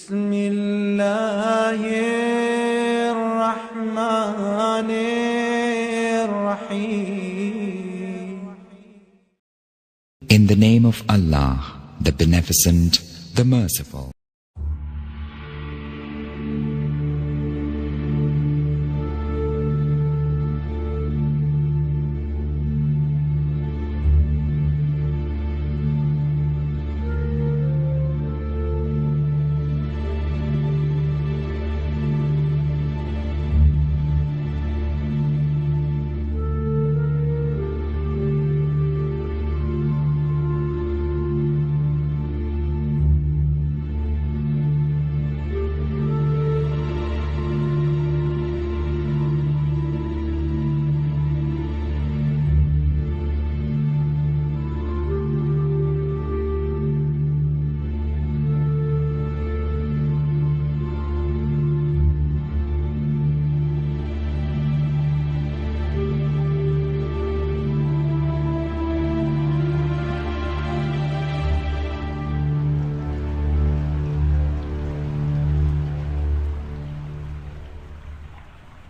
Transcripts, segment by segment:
بسم الله الرحمن الرحيم. In the name of Allah, the Beneficent, the Merciful.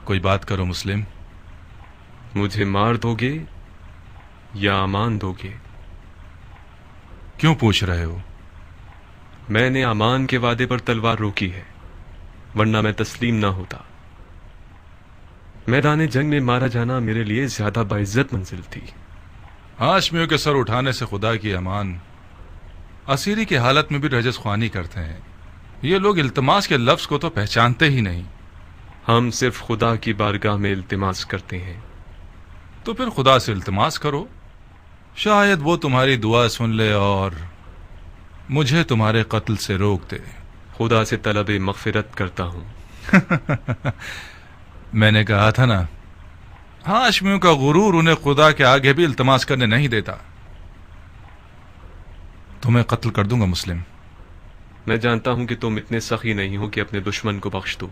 کوئی بات کرو مسلم. مجھے مار دو گے یا امان دو گے؟ کیوں پوچھ رہے ہو؟ میں نے امان کے وعدے پر تلوار روکی ہے، ورنہ میں تسلیم نہ ہوتا. میدان جنگ میں مارا جانا میرے لیے زیادہ باعزت منزل تھی. ہاشمیوں کے سر اٹھانے سے خدا کی امان. اسیری کی حالت میں بھی رجس خوانی کرتے ہیں. یہ لوگ التماس کے لفظ کو تو پہچانتے ہی نہیں. ہم صرف خدا کی بارگاہ میں التماس کرتے ہیں. تو پھر خدا سے التماس کرو، شاید وہ تمہاری دعا سن لے اور مجھے تمہارے قتل سے روک دے. خدا سے طلب مغفرت کرتا ہوں. میں نے کہا تھا نا، ہاشمیوں کا غرور انہیں خدا کے آگے بھی التماس کرنے نہیں دیتا. تمہیں قتل کر دوں گا مسلم. میں جانتا ہوں کہ تم اتنے سخی نہیں ہو کہ اپنے دشمن کو بخش دو.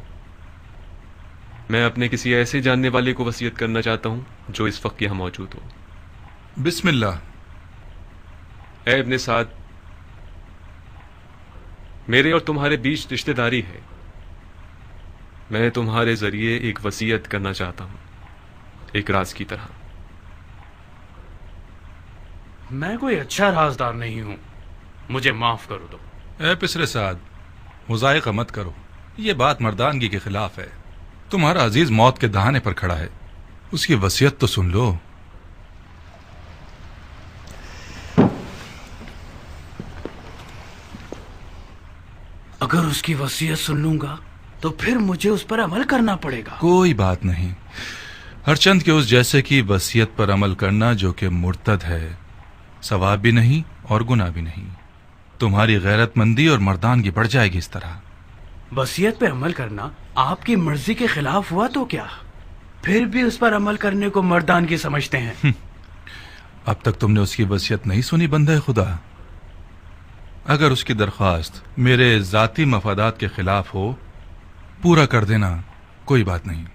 میں اپنے کسی ایسے جاننے والے کو وصیت کرنا چاہتا ہوں جو اس وقت یہاں موجود ہو. بسم اللہ. اے ابن سعد، میرے اور تمہارے بیچ رشتہ داری ہے. میں تمہارے ذریعے ایک وصیت کرنا چاہتا ہوں، ایک راز کی طرح. میں کوئی اچھا رازدار نہیں ہوں، مجھے معاف کر دو. اے پسر سعد، مضائقہ مت کرو. یہ بات مردانگی کے خلاف ہے. تمہارا عزیز موت کے دہانے پر کھڑا ہے، اس کی وصیت تو سن لو. اگر اس کی وصیت سن لوں گا تو پھر مجھے اس پر عمل کرنا پڑے گا. کوئی بات نہیں. ہر چند کے اس جیسے کی وصیت پر عمل کرنا جو کہ مرتد ہے، ثواب بھی نہیں اور گناہ بھی نہیں. تمہاری غیرت مندی اور مردانگی بڑھ جائے گی اس طرح. وصیت پہ عمل کرنا آپ کی مرضی کے خلاف ہوا تو کیا؟ پھر بھی اس پر عمل کرنے کو مردانگی سمجھتے ہیں. اب تک تم نے اس کی وصیت نہیں سنی بندہ خدا. اگر اس کی درخواست میرے ذاتی مفادات کے خلاف ہو، پورا کر دینا، کوئی بات نہیں.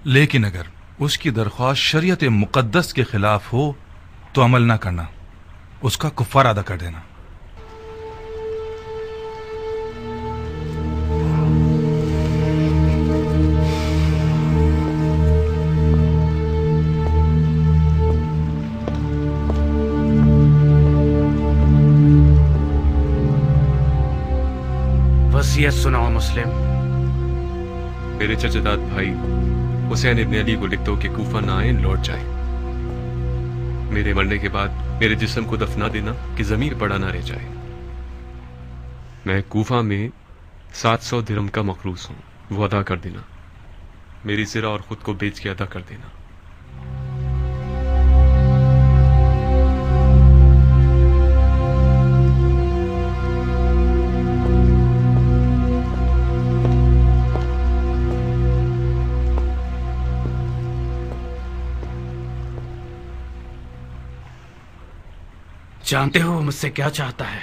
لیکن اگر اس کی درخواست شریعت مقدس کے خلاف ہو تو عمل نہ کرنا، اس کا کفارہ ادا کر دینا. وصیت سناؤ مسلم. میرے چچا داد بھائی حسین ابن علی کو لکھ دو کہ کوفہ نہ آئیں، لوٹ جائیں. میرے مرنے کے بعد میرے جسم کو دفنا دینا کہ ضمیر پڑا نہ رہ جائے. میں کوفہ میں 700 درہم کا مقروض ہوں، وہ ادا کر دینا. میری زرہ اور خود کو بیچ کے ادا کر دینا. جانتے ہو وہ مجھ سے کیا چاہتا ہے؟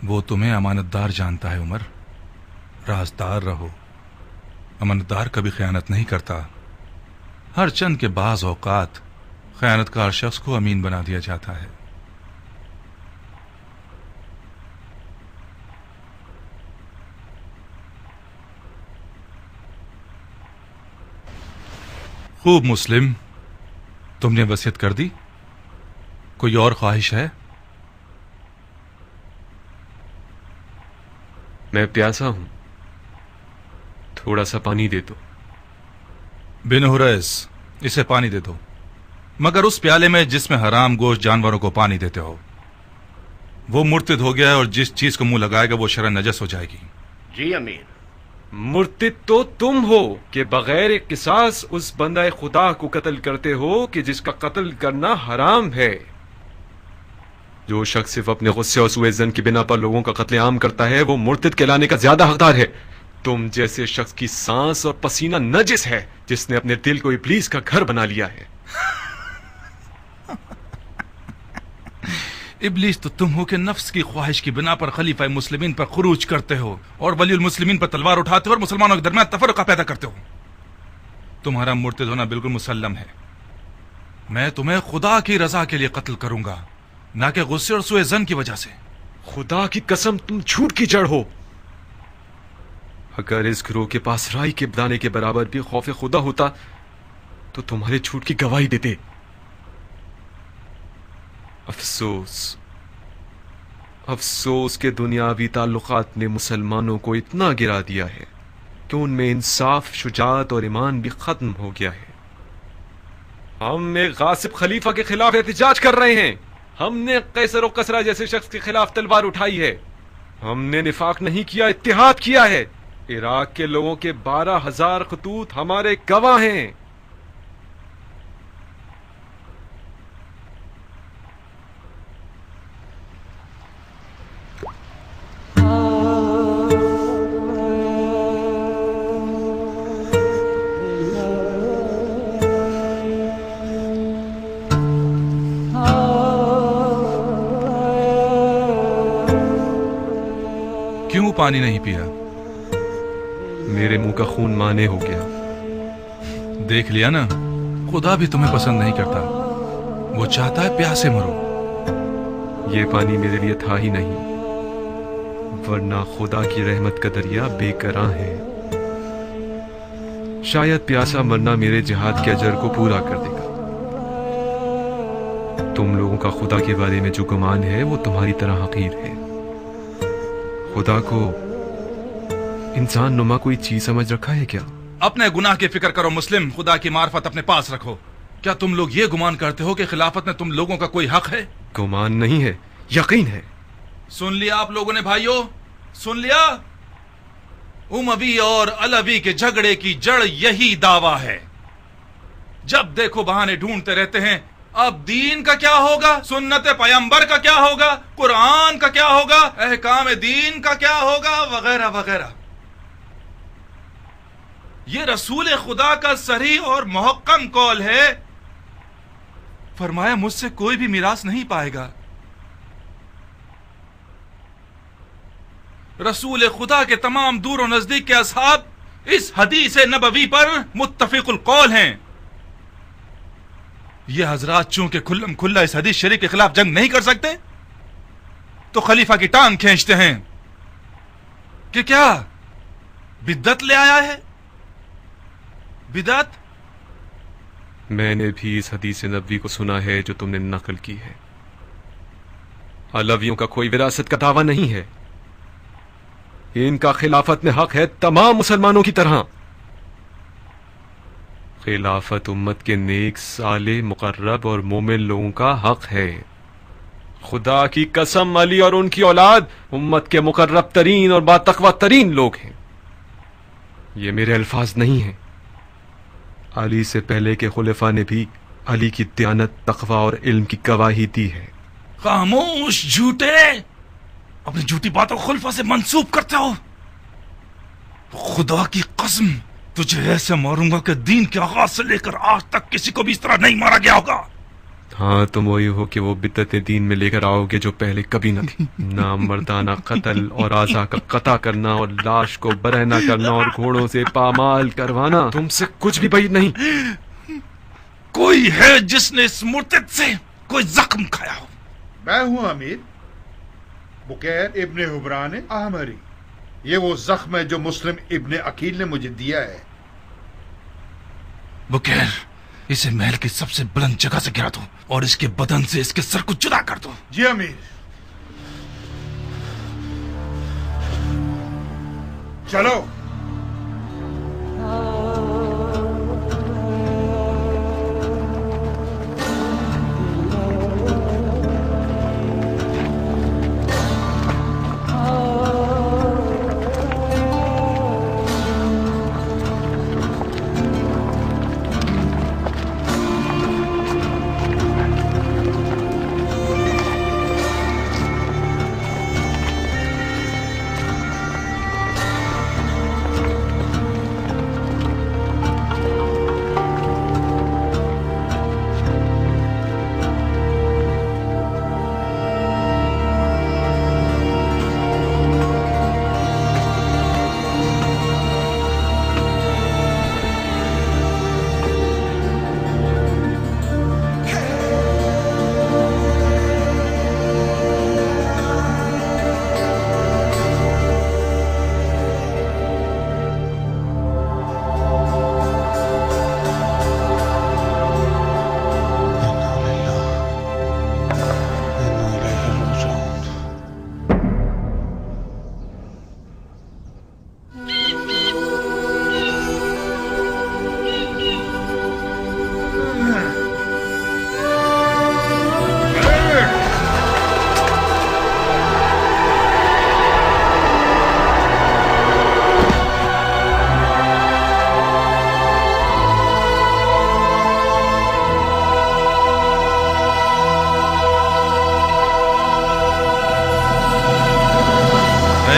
وہ تمہیں امانت دار جانتا ہے عمر. رازدار رہو. امانت دار کبھی خیانت نہیں کرتا. ہر چند کے بعض اوقات خیانت کار شخص کو امین بنا دیا جاتا ہے. خوب مسلم، تم نے وصیت کر دی؟ کوئی اور خواہش ہے؟ میں پیاسا ہوں، تھوڑا سا پانی دے دو۔ بن حریث، اسے پانی دے دو، مگر اس پیالے میں جس میں حرام گوشت جانوروں کو پانی دیتے ہو۔ وہ مرتد ہو گیا ہے اور جس چیز کو منہ لگائے گا وہ شرع نجس ہو جائے گی۔ جی امیر۔ مرتد تو تم ہو کہ بغیر قصاص اس بندہ خدا کو قتل کرتے ہو کہ جس کا قتل کرنا حرام ہے۔ جو شخص صرف اپنے غصے اور سوء ظن کی بنا پر لوگوں کا قتل عام کرتا ہے وہ مرتد کہلانے کا زیادہ حقدار ہے۔ تم جیسے شخص کی سانس اور پسینہ نجس ہے جس نے اپنے دل کو ابلیس کا گھر بنا لیا ہے۔ ابلیس تو تم ہو کہ نفس کی خواہش کی بنا پر خلیفہ مسلمین پر خروج کرتے ہو اور ولی المسلمین پر تلوار اٹھاتے ہو اور مسلمانوں کے درمیان تفرقہ پیدا کرتے ہو۔ تمہارا مرتد ہونا بالکل مسلم ہے۔ میں تمہیں خدا کی رضا کے لیے قتل کروں گا، نہ کہ غصے اور سوء ظن کی وجہ سے۔ خدا کی قسم تم جھوٹ کی جڑ ہو۔ اگر اس گروہ کے پاس رائی کے دانے کے برابر بھی خوف خدا ہوتا تو تمہارے جھوٹ کی گواہی دیتے۔ افسوس، افسوس کہ دنیاوی تعلقات نے مسلمانوں کو اتنا گرا دیا ہے کہ ان میں انصاف، شجاعت اور ایمان بھی ختم ہو گیا ہے۔ ہم ایک غاصب خلیفہ کے خلاف احتجاج کر رہے ہیں۔ ہم نے قیصر و کسریٰ جیسے شخص کے خلاف تلوار اٹھائی ہے۔ ہم نے نفاق نہیں کیا، اتحاد کیا ہے۔ عراق کے لوگوں کے 12,000 خطوط ہمارے گواہ ہیں۔ کیوں پانی نہیں پیا؟ میرے منہ کا خون مانے ہو گیا۔ دیکھ لیا نا، خدا بھی تمہیں پسند نہیں کرتا، وہ چاہتا ہے پیاسے مرو۔ یہ پانی میرے لیے تھا ہی نہیں، ورنہ خدا کی رحمت کا دریا بے کراں ہے۔ شاید پیاسا مرنا میرے جہاد کے اجر کو پورا کر دے گا۔ تم لوگوں کا خدا کے بارے میں جو گمان ہے وہ تمہاری طرح حقیر ہے۔ خدا کو انسان نما کوئی چیز سمجھ رکھا ہے کیا؟ اپنے گناہ کی فکر کرو مسلم، خدا کی معرفت اپنے پاس رکھو۔ کیا تم لوگ یہ گمان کرتے ہو کہ خلافت میں تم لوگوں کا کوئی حق ہے؟ گمان نہیں ہے، یقین ہے۔ سن لیا آپ لوگوں نے بھائیوں، سن لیا؟ اموی اور علوی کے جھگڑے کی جڑ یہی دعویٰ ہے۔ جب دیکھو بہانے ڈھونڈتے رہتے ہیں، اب دین کا کیا ہوگا، سنت پیغمبر کا کیا ہوگا، قرآن کا کیا ہوگا، احکام دین کا کیا ہوگا، وغیرہ وغیرہ۔ یہ رسول خدا کا صریح اور محکم قول ہے، فرمایا مجھ سے کوئی بھی میراث نہیں پائے گا۔ رسول خدا کے تمام دور و نزدیک کے اصحاب اس حدیث نبوی پر متفق القول ہیں۔ یہ حضرات چونکہ کھلم کھلا اس حدیث شریف کے خلاف جنگ نہیں کر سکتے تو خلیفہ کی ٹانگ کھینچتے ہیں کہ کیا بدعت لے آیا ہے۔ بدعت؟ میں نے بھی اس حدیث نبوی کو سنا ہے جو تم نے نقل کی ہے۔ علویوں کا کوئی وراثت کا دعویٰ نہیں ہے، ان کا خلافت میں حق ہے تمام مسلمانوں کی طرح۔ خلافت امت کے نیک، صالح، مقرب اور مومن لوگوں کا حق ہے۔ خدا کی قسم علی اور ان کی اولاد امت کے مقرب ترین اور باتقوی ترین لوگ ہیں۔ یہ میرے الفاظ نہیں ہیں، علی سے پہلے کے خلفاء نے بھی علی کی دیانت، تقوی اور علم کی گواہی دی ہے۔ خاموش جھوٹے، اپنی جھوٹی باتوں کو خلفاء سے منسوب کرتے ہو۔ خدا کی قسم تجھے ایسے ماروں گا کہ دین کے آغاز سے لے کر آج تک کسی کو بھی اس طرح نہیں مارا گیا ہوگا۔ ہاں تم وہی ہو کہ وہ بدعت دین میں لے کر آؤ گے جو پہلے کبھی نہ تھی۔ نامردانہ قتل اور اعضاء کا قطع کرنا اور لاش کو برہنہ کرنا اور گھوڑوں سے پامال کروانا تم سے کچھ بھی بعید نہیں۔ کوئی ہے جس نے اس مرتد سے کوئی زخم کھایا ہو؟ میں ہوں امیر، بکیر ابن حبران احمری۔ یہ وہ زخم ہے جو مسلم ابن عقیل نے مجھے دیا ہے۔ بکیر اسے محل کی سب سے بلند جگہ سے گرا دو اور اس کے بدن سے اس کے سر کو جدا کر دو. جی امیر. چلو.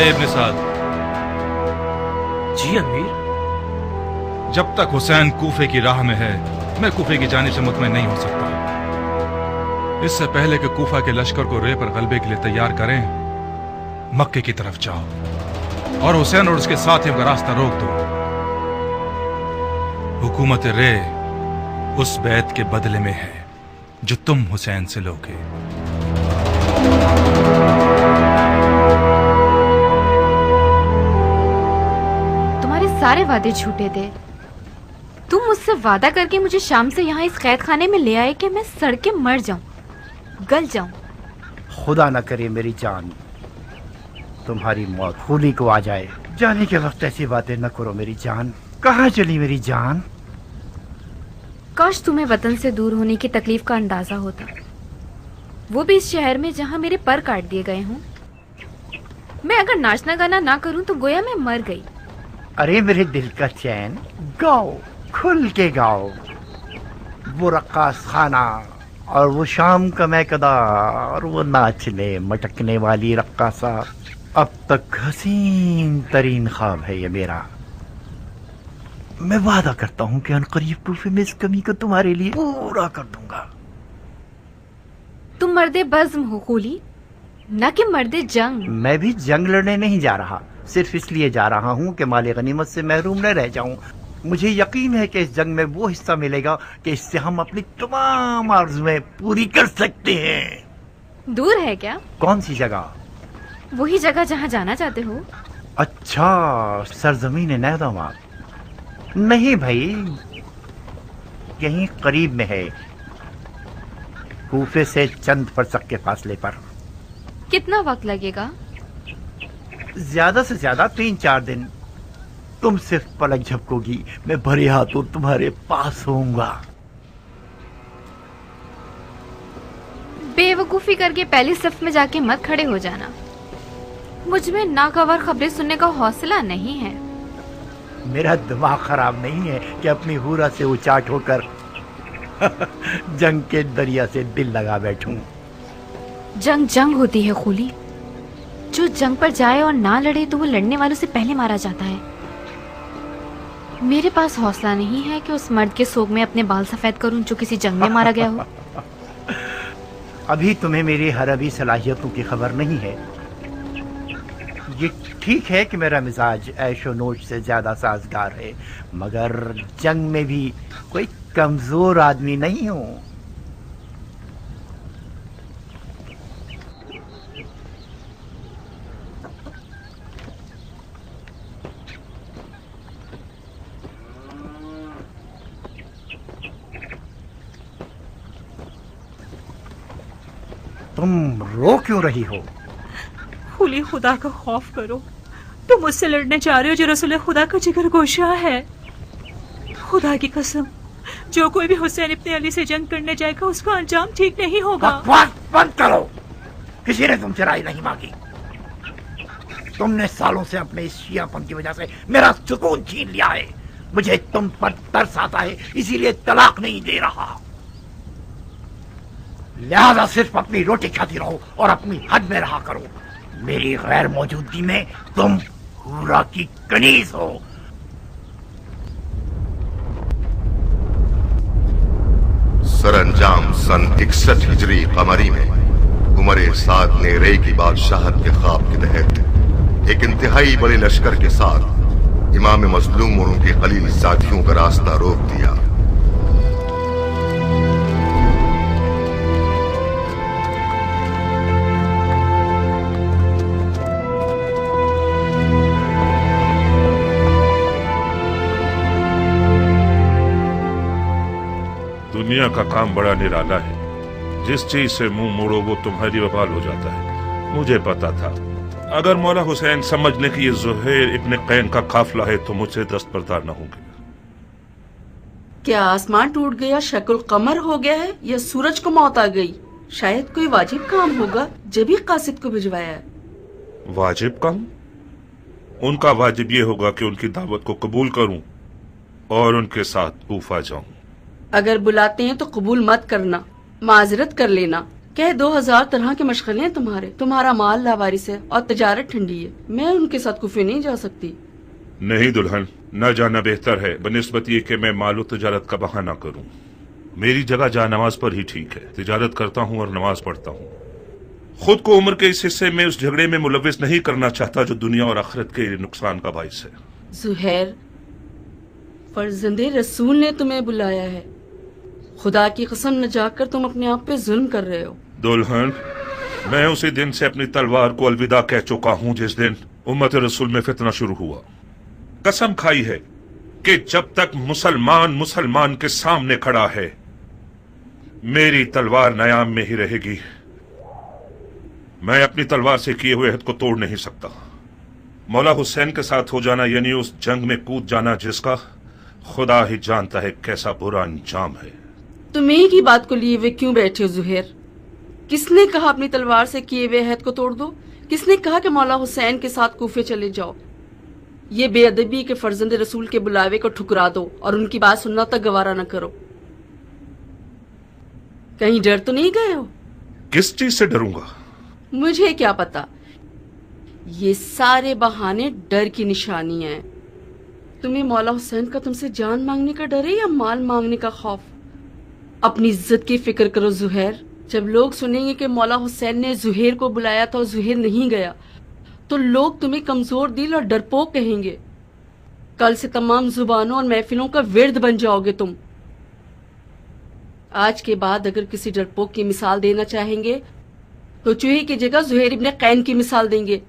ابن سعد. جی امیر. جب تک حسین کوفے کی راہ میں ہے میں کوفے کی جانب سے مطمئن نہیں ہو سکتا. اس سے پہلے کہ کوفہ کے لشکر کو رے پر غلبے کے لیے تیار کریں مکے کی طرف جاؤ اور حسین اور اس کے ساتھیوں کا راستہ روک دو. حکومت رے اس بیعت کے بدلے میں ہے جو تم حسین سے لوگے. سارے وعدے جھوٹے تھے. تم مجھ سے وعدہ کر کے مجھے شام سے یہاں اس قید خانے میں لے آئے کہ میں سڑ کے مر جاؤں, گل جاؤں. خدا نہ کرے میری جان تمہاری موت خولی کو آ جائے. جانے کے وقت ایسی باتیں نہ کرو میری جان. کہاں چلی میری جان؟ کاش تمہیں وطن سے دور ہونے کی تکلیف کا اندازہ ہوتا, وہ بھی اس شہر میں جہاں میرے پر کاٹ دیے گئے ہوں. میں اگر ناچنا گانا نہ کروں تو گویا میں مر گئی. ارے میرے دل کا چین, گاؤ, کھل کے گاؤ. وہ رقاص خانہ اور وہ شام کا میکدہ اور وہ ناچنے مٹکنے والی رقاصہ, اب تک حسین ترین خواب ہے یہ میرا. میں وعدہ کرتا ہوں کہ عنقریب کوفے میں اس کمی کو تمہارے لیے پورا کر دوں گا. تم مرد بزم ہو خولی, نہ کہ مرد جنگ. میں بھی جنگ لڑنے نہیں جا رہا, صرف اس لیے جا رہا ہوں کہ مال غنیمت سے محروم نہ رہ جاؤں. مجھے یقین ہے کہ اس جنگ میں وہ حصہ ملے گا کہ اس سے ہم اپنی تمام آرزویں پوری کر سکتے ہیں. دور ہے کیا؟ کون سی جگہ؟ وہی جگہ جہاں جانا چاہتے ہو. اچھا, سرزمین نیداما. نہیں بھائی, یہیں قریب میں ہے, کوفے سے چند فرسخ کے فاصلے پر. کتنا وقت لگے گا؟ زیادہ سے زیادہ 3-4 دن. تم صرف پلک جھپکو گی, میں بھرے ہاتھوں تمہارے پاس ہوں گا. بے وقوفی کر کے پہلی صف میں جا کے مت کھڑے ہو جانا. مجھ میں ناگوار خبریں سننے کا حوصلہ نہیں ہے. میرا دماغ خراب نہیں ہے کہ اپنی حورا سے اچاٹ ہو کر جنگ کے دریا سے دل لگا بیٹھوں. جنگ ہوتی ہے خولی. جو جنگ پر جائے اور نہ لڑے تو وہ لڑنے والوں سے پہلے مارا جاتا ہے. میرے پاس حوصلہ نہیں ہے کہ اس مرد کے سوگ میں اپنے بال سفید کروں جو کسی جنگ میں مارا گیا ہو. ابھی تمہیں میری حربی صلاحیتوں کی خبر نہیں ہے. یہ ٹھیک ہے کہ میرا مزاج عیش و نوش سے زیادہ سازگار ہے, مگر جنگ میں بھی کوئی کمزور آدمی نہیں ہوں. तुम रो क्यों रही हो? खुली खुदा का खौफ करो, तुम मुझसे लड़ने जा रहे हो जो रसूल खुदा का जिगर गोशा है। खुदा की कसम, जो कोई भी हुसैन इब्ने अली से जंग करने जाएगा उसका अंजाम ठीक नहीं होगा। बकवास बंद करो, किसी ने तुमसे राय नहीं मांगी। तुमने सालों से अपने इस शियापन की वजह से मेरा सुकून छीन लिया है। मुझे तुम पर तरस आता है, इसीलिए तलाक नहीं दे रहा। लिहाजा सिर्फ अपनी रोटी खाती रहो और अपनी हद में रहा करो। मेरी गैर मौजूदगी में तुम हूरा की कनीज हो। सरअंजाम सन 61 हिजरी कमरी में उमर साद ने रे की बादशाहत के ख्वाब के तहत एक इंतहाई बड़े लश्कर के साथ इमाम मजलूम और उनके खलील साथियों का रास्ता रोक दिया। दुनिया का काम बड़ा निराला है, जिस चीज से मुंह मोड़ो वो तुम्हारी वबाल हो जाता है। मुझे पता था अगर मौला हुसैन समझने की ये ज़ुहैर इब्ने कैन का काफिला है तो मुझसे दस्तबरदार न होंगे। क्या आसमान टूट गया, शक्ल कमर हो गया है, या सूरज को मौत आ गई? शायद कोई वाजिब काम होगा जब ही कासिद को भिजवाया है। वाजिब काम? उनका वाजिब ये होगा कि उनकी दावत को कबूल करूं और उनके साथ कूफा जाऊं। अगर बुलाते हैं तो कबूल मत करना, माजरत कर लेना। कह 2000 तरह के मशगले हैं तुम्हारा माल लावारिस है और तजारत ठंडी है। मैं उनके साथ कुफे नहीं जा सकती। नहीं दुल्हन, न जाना बेहतर है बनिस्बत ये कि मैं माल तजारत का बहाना करूं। मेरी जगह जा नमाज पर ही ठीक है। तिजारत करता हूं और नमाज पढ़ता हूं। खुद को उम्र के इस हिस्से में उस झगड़े में मुलविस नहीं करना चाहता जो दुनिया और आखिरत के नुकसान का बाइस है। ज़ुहैर, फर्जंदे रसूल ने तुम्हें बुलाया है। खुदा की कसम न जाकर तुम अपने आप पे जुल्म कर रहे हो। दुल्हन, मैं उसी दिन से अपनी तलवार को अलविदा कह चुका हूं जिस दिन उम्मत रसूल में फितना शुरू हुआ। कसम खाई है कि जब तक मुसलमान के सामने खड़ा है मेरी तलवार नयाम में ही रहेगी। मैं अपनी तलवार से किए हुए अहद को तोड़ नहीं सकता। मौला हुसैन के साथ हो जाना यानी उस जंग में कूद जाना जिसका खुदा ही जानता है कैसा बुरा अंजाम है। तुम एक ही बात को लिए हुए क्यों बैठे हो ज़ुहैर? किसने कहा अपनी तलवार से किए हुए अहद को तोड़ दो? किसने कहा कि मौला हुसैन के साथ कूफे चले जाओ? ये बेअदबी के फर्जंद रसूल के बुलावे को ठुकरा दो और उनकी बात सुनना तक गवारा न करो। कहीं डर तो नहीं गए हो? किस चीज से डरूंगा? मुझे क्या पता। ये सारे बहाने डर की निशानी है। तुम्हें मौला हुसैन का तुमसे जान मांगने का डर है या माल मांगने का खौफ? अपनी इज्जत की फिक्र करो ज़ुहैर। जब लोग सुनेंगे कि मौला हुसैन ने ज़ुहैर को बुलाया था और ज़ुहैर नहीं गया तो लोग तुम्हें कमजोर दिल और डरपोक कहेंगे। कल से तमाम जुबानों और महफिलों का विर्द बन जाओगे तुम। आज के बाद अगर किसी डरपोक की मिसाल देना चाहेंगे तो चूहे की जगह ज़ुहैर इब्ने कैन की मिसाल देंगे।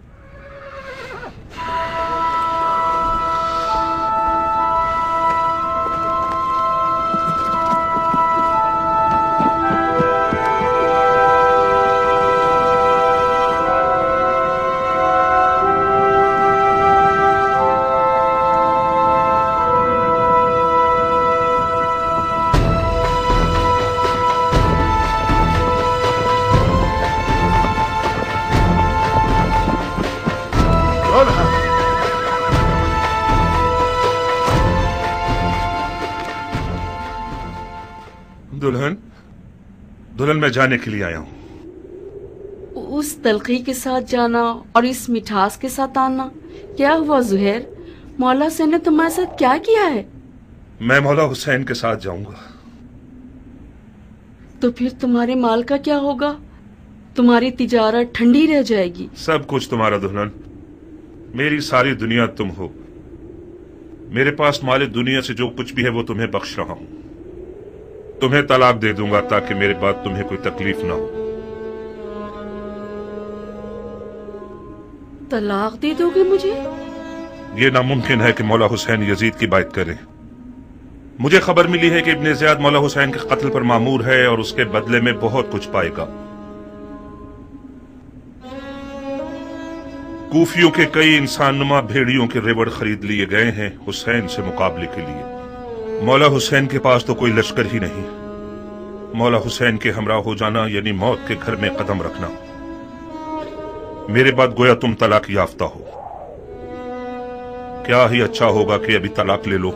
दुल्हन मैं जाने के लिए आया हूँ। उस तलखी के साथ जाना और इस मिठास के साथ आना, क्या हुआ ज़ुहैर? मौला हुसैन ने तुम्हारे साथ क्या किया है? मैं मौला हुसैन के साथ जाऊंगा। तो फिर तुम्हारे माल का क्या होगा? तुम्हारी तिजारत ठंडी रह जाएगी। सब कुछ तुम्हारा दुल्हन, मेरी सारी दुनिया तुम हो। मेरे पास माले दुनिया से जो कुछ भी है वो तुम्हें बख्श रहा हूं। तुम्हें तलाक दे दूंगा ताकि मेरे बाद तुम्हें कोई तकलीफ ना हो। तलाक दे दोगे मुझे? ये नामुमकिन है कि मौला हुसैन यजीद की बात करें। मुझे खबर मिली है कि इब्ने ज़ियाद मौला हुसैन के कत्ल पर मामूर है और उसके बदले में बहुत कुछ पाएगा। کوفیوں کے کئی انسان نما بھیڑیوں کے ریوڑ خرید لیے گئے ہیں حسین سے مقابلے کے لیے۔ مولا حسین کے پاس تو کوئی لشکر ہی نہیں۔ مولا حسین کے ہمراہ ہو جانا یعنی موت کے گھر میں قدم رکھنا۔ میرے بعد گویا تم طلاق یافتہ ہو۔ کیا ہی اچھا ہوگا کہ ابھی طلاق لے لو۔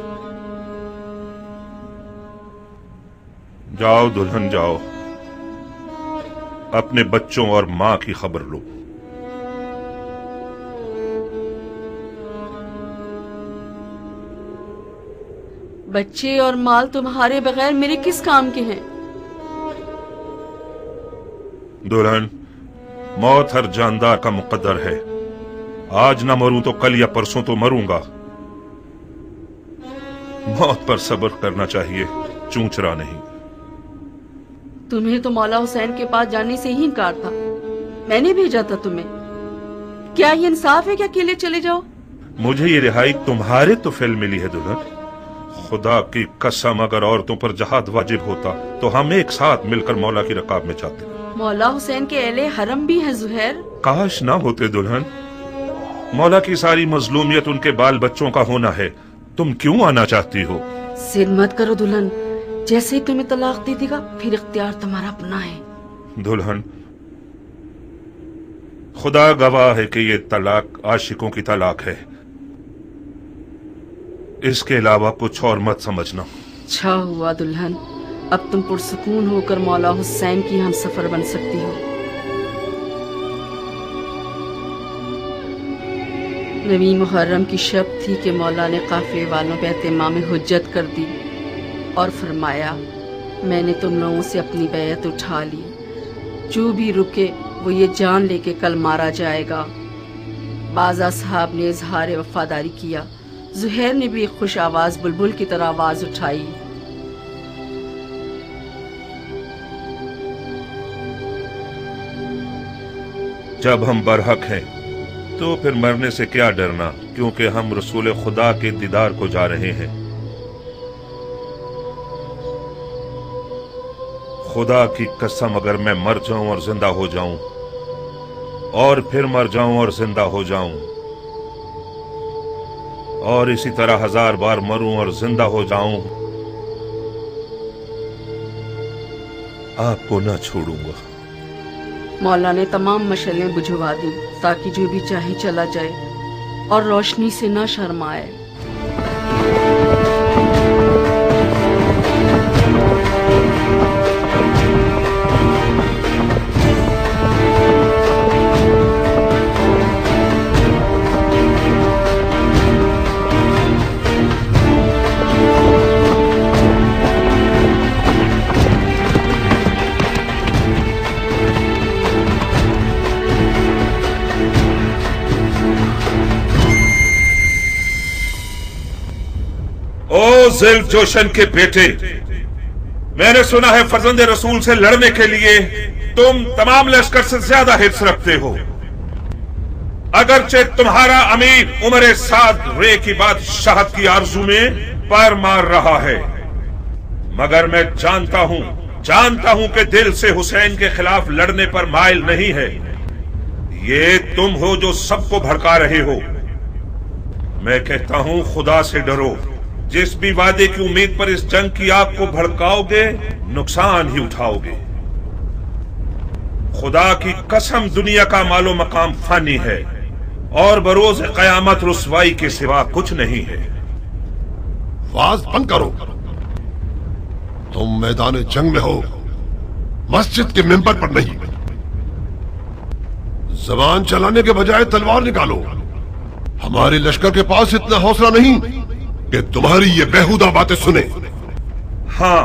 جاؤ دلہن جاؤ، اپنے بچوں اور ماں کی خبر لو۔ بچے اور مال تمہارے بغیر میرے کس کام کے ہیں؟ دلہن، موت ہر جاندار کا مقدر ہے۔ آج نہ مروں تو کل یا پرسوں تو مروں گا۔ موت پر صبر کرنا چاہیے، چونچرا نہیں۔ تمہیں تو مولا حسین کے پاس جانے سے ہی انکار تھا، میں نے بھیجا تھا تمہیں۔ کیا یہ انصاف ہے کہ اکیلے چلے جاؤ؟ مجھے یہ رہائی تمہارے تو فعل ملی ہے دلہن۔ خدا کی قسم اگر عورتوں پر جہاد واجب ہوتا تو ہم ایک ساتھ مل کر مولا کی رکاب میں جاتے۔ مولا حسین کے اہل حرم بھی ہیں زہیر۔ کاش نہ ہوتے دلہن۔ مولا کی ساری مظلومیت ان کے بال بچوں کا ہونا ہے، تم کیوں آنا چاہتی ہو؟ ضد مت کرو دلہن، جیسے ہی تمہیں طلاق دے دے گا پھر اختیار تمہارا اپنا ہے۔ دلہن، خدا گواہ ہے کہ یہ طلاق عاشقوں کی طلاق ہے، اس کے علاوہ کچھ اور مت سمجھنا۔ اچھا ہوا دلہن، اب تم پرسکون ہو کر مولا حسین کی ہم سفر بن سکتی ہو۔ نویں محرم کی شب تھی کہ مولا نے قافلے والوں پہ اہتمام حجت کر دی اور فرمایا، میں نے تم لوگوں سے اپنی بیعت اٹھا لی، جو بھی رکے وہ یہ جان لے کے کل مارا جائے گا۔ بعض اصحاب نے اظہار وفاداری کیا، زہیر نے بھی ایک خوش آواز بلبل کی طرح آواز اٹھائی، جب ہم برحق ہیں تو پھر مرنے سے کیا ڈرنا، کیونکہ ہم رسول خدا کے دیدار کو جا رہے ہیں۔ خدا کی قسم اگر میں مر جاؤں اور زندہ ہو جاؤں اور پھر مر جاؤں اور زندہ ہو جاؤں اور اسی طرح 1000 بار مروں اور زندہ ہو جاؤں، آپ کو نہ چھوڑوں گا۔ مولا نے تمام مشعلیں بجھوا دی تاکہ جو بھی چاہے چلا جائے اور روشنی سے نہ شرمائے۔ او ذیل جوشن کے بیٹے، میں نے سنا ہے فرزند رسول سے لڑنے کے لیے تم تمام لشکر سے زیادہ حرص رکھتے ہو۔ اگرچہ تمہارا امیر عمر سعد رے کی بادشاہت کی آرزو میں پیر مار رہا ہے، مگر میں جانتا ہوں کہ دل سے حسین کے خلاف لڑنے پر مائل نہیں ہے۔ یہ تم ہو جو سب کو بھڑکا رہے ہو۔ میں کہتا ہوں خدا سے ڈرو، جس بھی وعدے کی امید پر اس جنگ کی آگ کو بھڑکاؤ گے نقصان ہی اٹھاؤ گے۔ خدا کی قسم دنیا کا مال و مقام فانی ہے اور بروز قیامت رسوائی کے سوا کچھ نہیں ہے۔ واز بند کرو، تم میدان جنگ میں ہو، مسجد کے ممبر پر نہیں۔ زبان چلانے کے بجائے تلوار نکالو۔ ہمارے لشکر کے پاس اتنا حوصلہ نہیں کہ تمہاری یہ بیہودہ باتیں سنے۔ ہاں،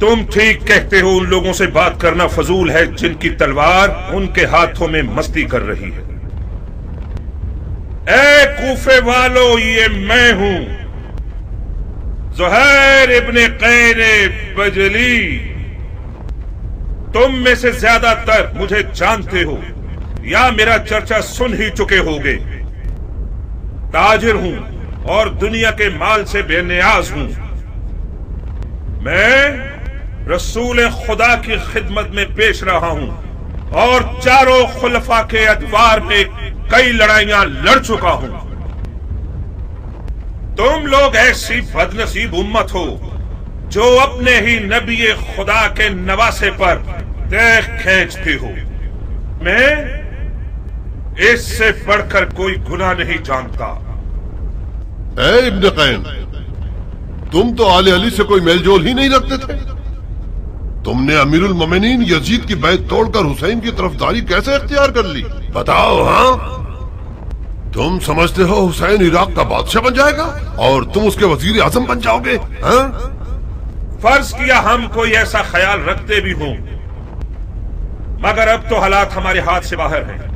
تم ٹھیک کہتے ہو، ان لوگوں سے بات کرنا فضول ہے جن کی تلوار ان کے ہاتھوں میں مستی کر رہی ہے۔ اے کوفے والو، یہ میں ہوں زہیر ابن قین بجلی۔ تم میں سے زیادہ تر مجھے جانتے ہو یا میرا چرچا سن ہی چکے ہوگے۔ تاجر ہوں اور دنیا کے مال سے بے نیاز ہوں۔ میں رسول خدا کی خدمت میں پیش رہا ہوں اور چاروں خلفاء کے ادوار میں कई लड़ाइयां लड़ चुका हूं। तुम लोग ऐसी बदनसीब उम्मत हो जो अपने ही नबी खुदा के नवासे पर देख खींचती हो। मैं इससे बढ़कर कोई गुनाह नहीं जानता। ए इब्न कैन, तुम तो आले अली से कोई मेलजोल ही नहीं रखते थे। तुमने अमीरुल मोमिनीन यजीद की बैत तोड़कर हुसैन की तरफदारी कैसे इख्तियार कर ली? बताओ। हाँ, तुम समझते हो हुसैन इराक का बादशाह बन जाएगा और तुम उसके वजीर आजम बन जाओगे? हाँ? फर्ज किया हम कोई ऐसा ख्याल रखते भी हों, मगर अब तो हालात हमारे हाथ से बाहर हैं।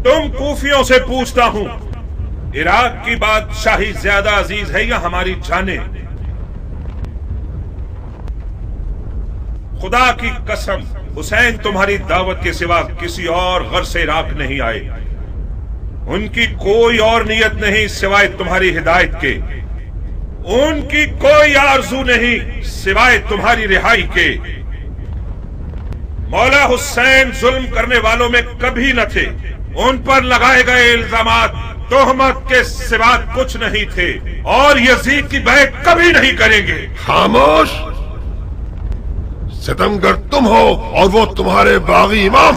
तुम कूफियों से पूछता हूं, इराक की बादशाही ज्यादा अजीज है या हमारी जानें? खुदा की कसम, हुसैन तुम्हारी दावत के सिवा किसी और घर से इराक नहीं आए। उनकी कोई और नियत नहीं सिवाय तुम्हारी हिदायत के। उनकी कोई आरजू नहीं सिवाय तुम्हारी रिहाई के। मौला हुसैन जुल्म करने वालों में कभी न थे। उन पर लगाए गए इल्जामात तोहमत के सिवा कुछ नहीं थे और यजीद की बैत कभी नहीं करेंगे। खामोश! सितमगर तुम हो और वो तुम्हारे बागी इमाम।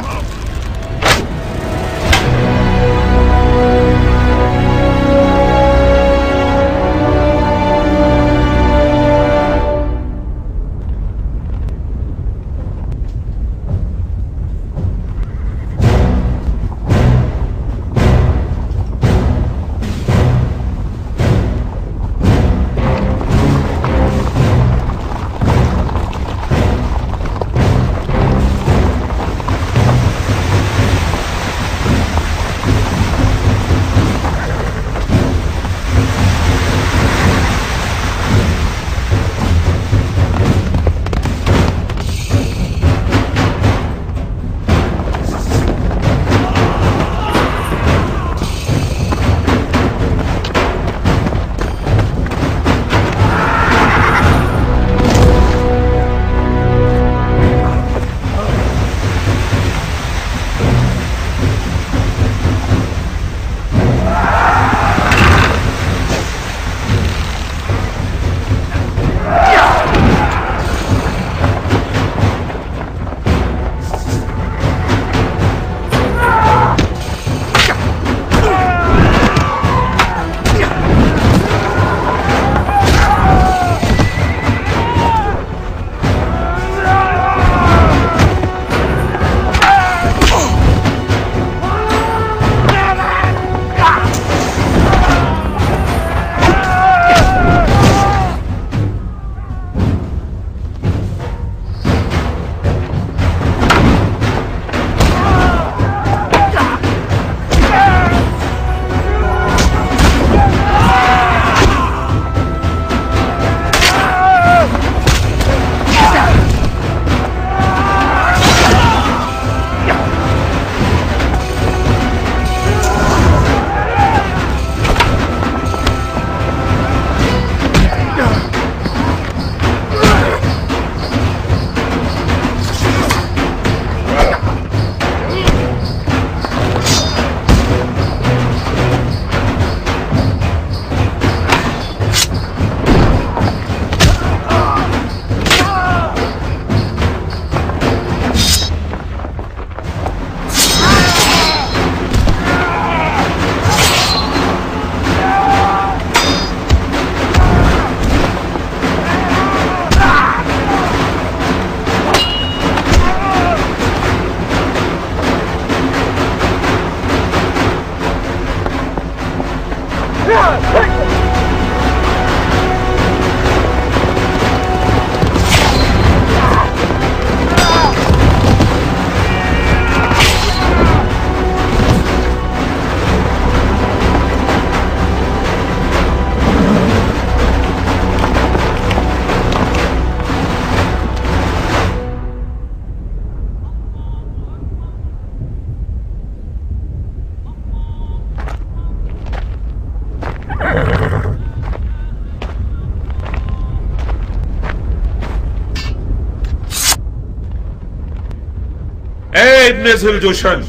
इब्ने ज़ुलजुशन,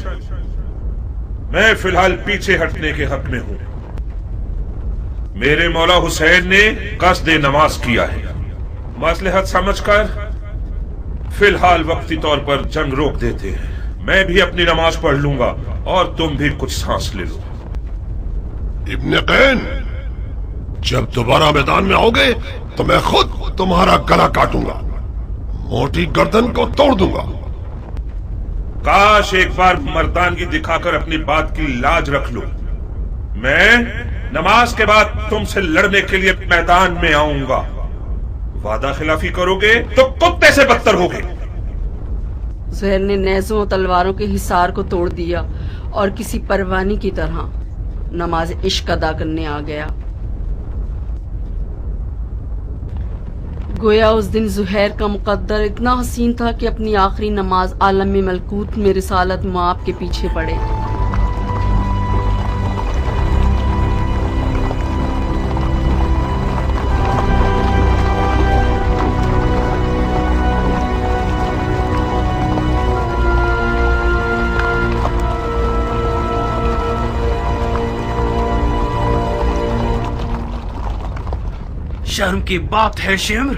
मैं फिलहाल पीछे हटने के हक में हूं। मेरे मौला हुसैन ने कस्द नमाज किया है। मसलहत समझकर फिलहाल वक्ती तौर पर जंग रोक देते हैं। मैं भी अपनी नमाज पढ़ लूंगा और तुम भी कुछ सांस ले लो। इब्ने कैन, जब दोबारा मैदान में आओगे तो मैं खुद तुम्हारा गला काटूंगा, मोटी गर्दन को तोड़ दूंगा। काश एक बार मर्दानगी दिखाकर अपनी बात की लाज रख लो। मैं नमाज के बाद तुमसे लड़ने के लिए मैदान में आऊंगा। वादा खिलाफी करोगे तो कुत्ते से बदतर होगे। ज़ुहैर ने नेज़ों और तलवारों के हिसार को तोड़ दिया और किसी परवानी की तरह नमाज इश्क अदा करने आ गया। गोया उस दिन ज़ुहैर का मुकद्दर इतना हसीन था कि अपनी आखिरी नमाज आलम में मलकूत में रिसालत मुआब के पीछे पड़े। शर्म की बात है शिम्र,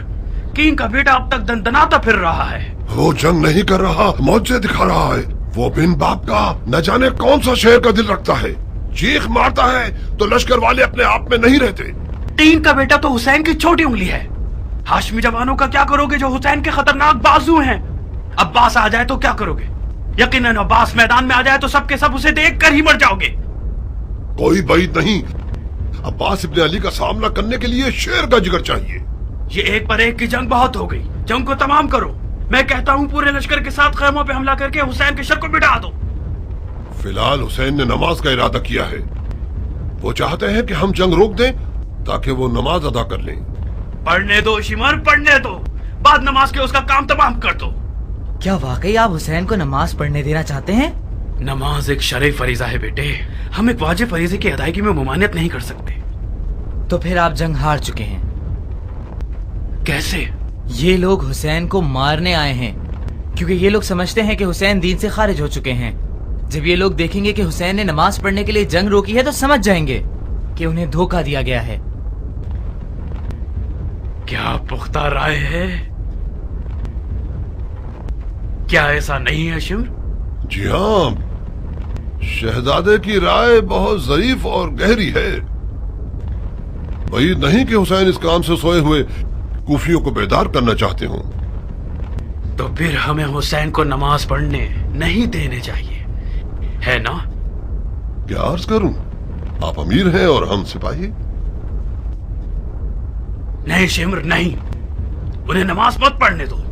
किंग का बेटा अब तक दंदनाता फिर रहा है। वो जंग नहीं कर रहा, मौजे दिखा रहा है। वो बिन बाप का न जाने कौन सा शेर का दिल रखता है। चीख मारता है तो लश्कर वाले अपने आप में नहीं रहते। किंग का बेटा तो हुसैन की छोटी उंगली है। हाशमी जवानों का क्या करोगे जो हुसैन के खतरनाक बाजू हैं? अब्बास आ जाए तो क्या करोगे? यकीनन अब्बास मैदान में आ जाए तो सबके सब उसे देख कर ही मर जाओगे। कोई बैद नहीं, अब्बास इब्ने अली का सामना करने के लिए शेर का जिगर चाहिए। ये एक पर एक की जंग बहुत हो गई, जंग को तमाम करो। मैं कहता हूँ पूरे लश्कर के साथ खैमों पे हमला करके हुसैन के शर को मिटा दो। फिलहाल हुसैन ने नमाज का इरादा किया है। वो चाहते हैं कि हम जंग रोक दें ताकि वो नमाज अदा कर लें। पढ़ने दो शिमर, पढ़ने दो, बाद नमाज के उसका काम तमाम कर दो। क्या वाकई आप हुसैन को नमाज पढ़ने देना चाहते हैं? नमाज एक शरई फरीजा है बेटे, हम एक वाजिब फरीजे की अदायगी में मुमानियत नहीं कर सकते। तो फिर आप जंग हार चुके हैं। कैसे? ये लोग हुसैन को मारने आए हैं क्योंकि ये लोग समझते हैं कि हुसैन दीन से खारिज हो चुके हैं। जब ये लोग देखेंगे कि हुसैन ने नमाज पढ़ने के लिए जंग रोकी है तो समझ जाएंगे कि उन्हें धोखा दिया गया है। क्या पुख्ता राय है? क्या ऐसा नहीं है शिम्र? जी हाँ, शहजादे की राय बहुत ज़रीफ और गहरी है। वही नहीं कि हुसैन इस काम से सोए हुए कूफियों को बेदार करना चाहते हो। तो फिर हमें हुसैन को नमाज पढ़ने नहीं देने चाहिए, है ना? क्या अर्ज करूं, आप अमीर हैं और हम सिपाही। नहीं शिम्र नहीं, उन्हें नमाज मत पढ़ने दो।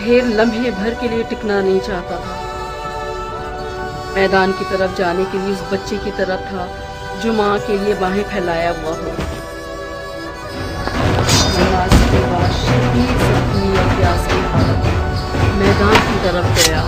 ڈھیر لمحے بھر کے لیے ٹکنا نہیں چاہتا تھا۔ میدان کی طرف جانے کے لیے اس بچے کی طرح تھا جو ماں کے لیے باہیں پھیلایا ہوا ہو۔ نماز کے بعد شدید زخمی اور پیاس کی حالت میدان کی طرف گیا۔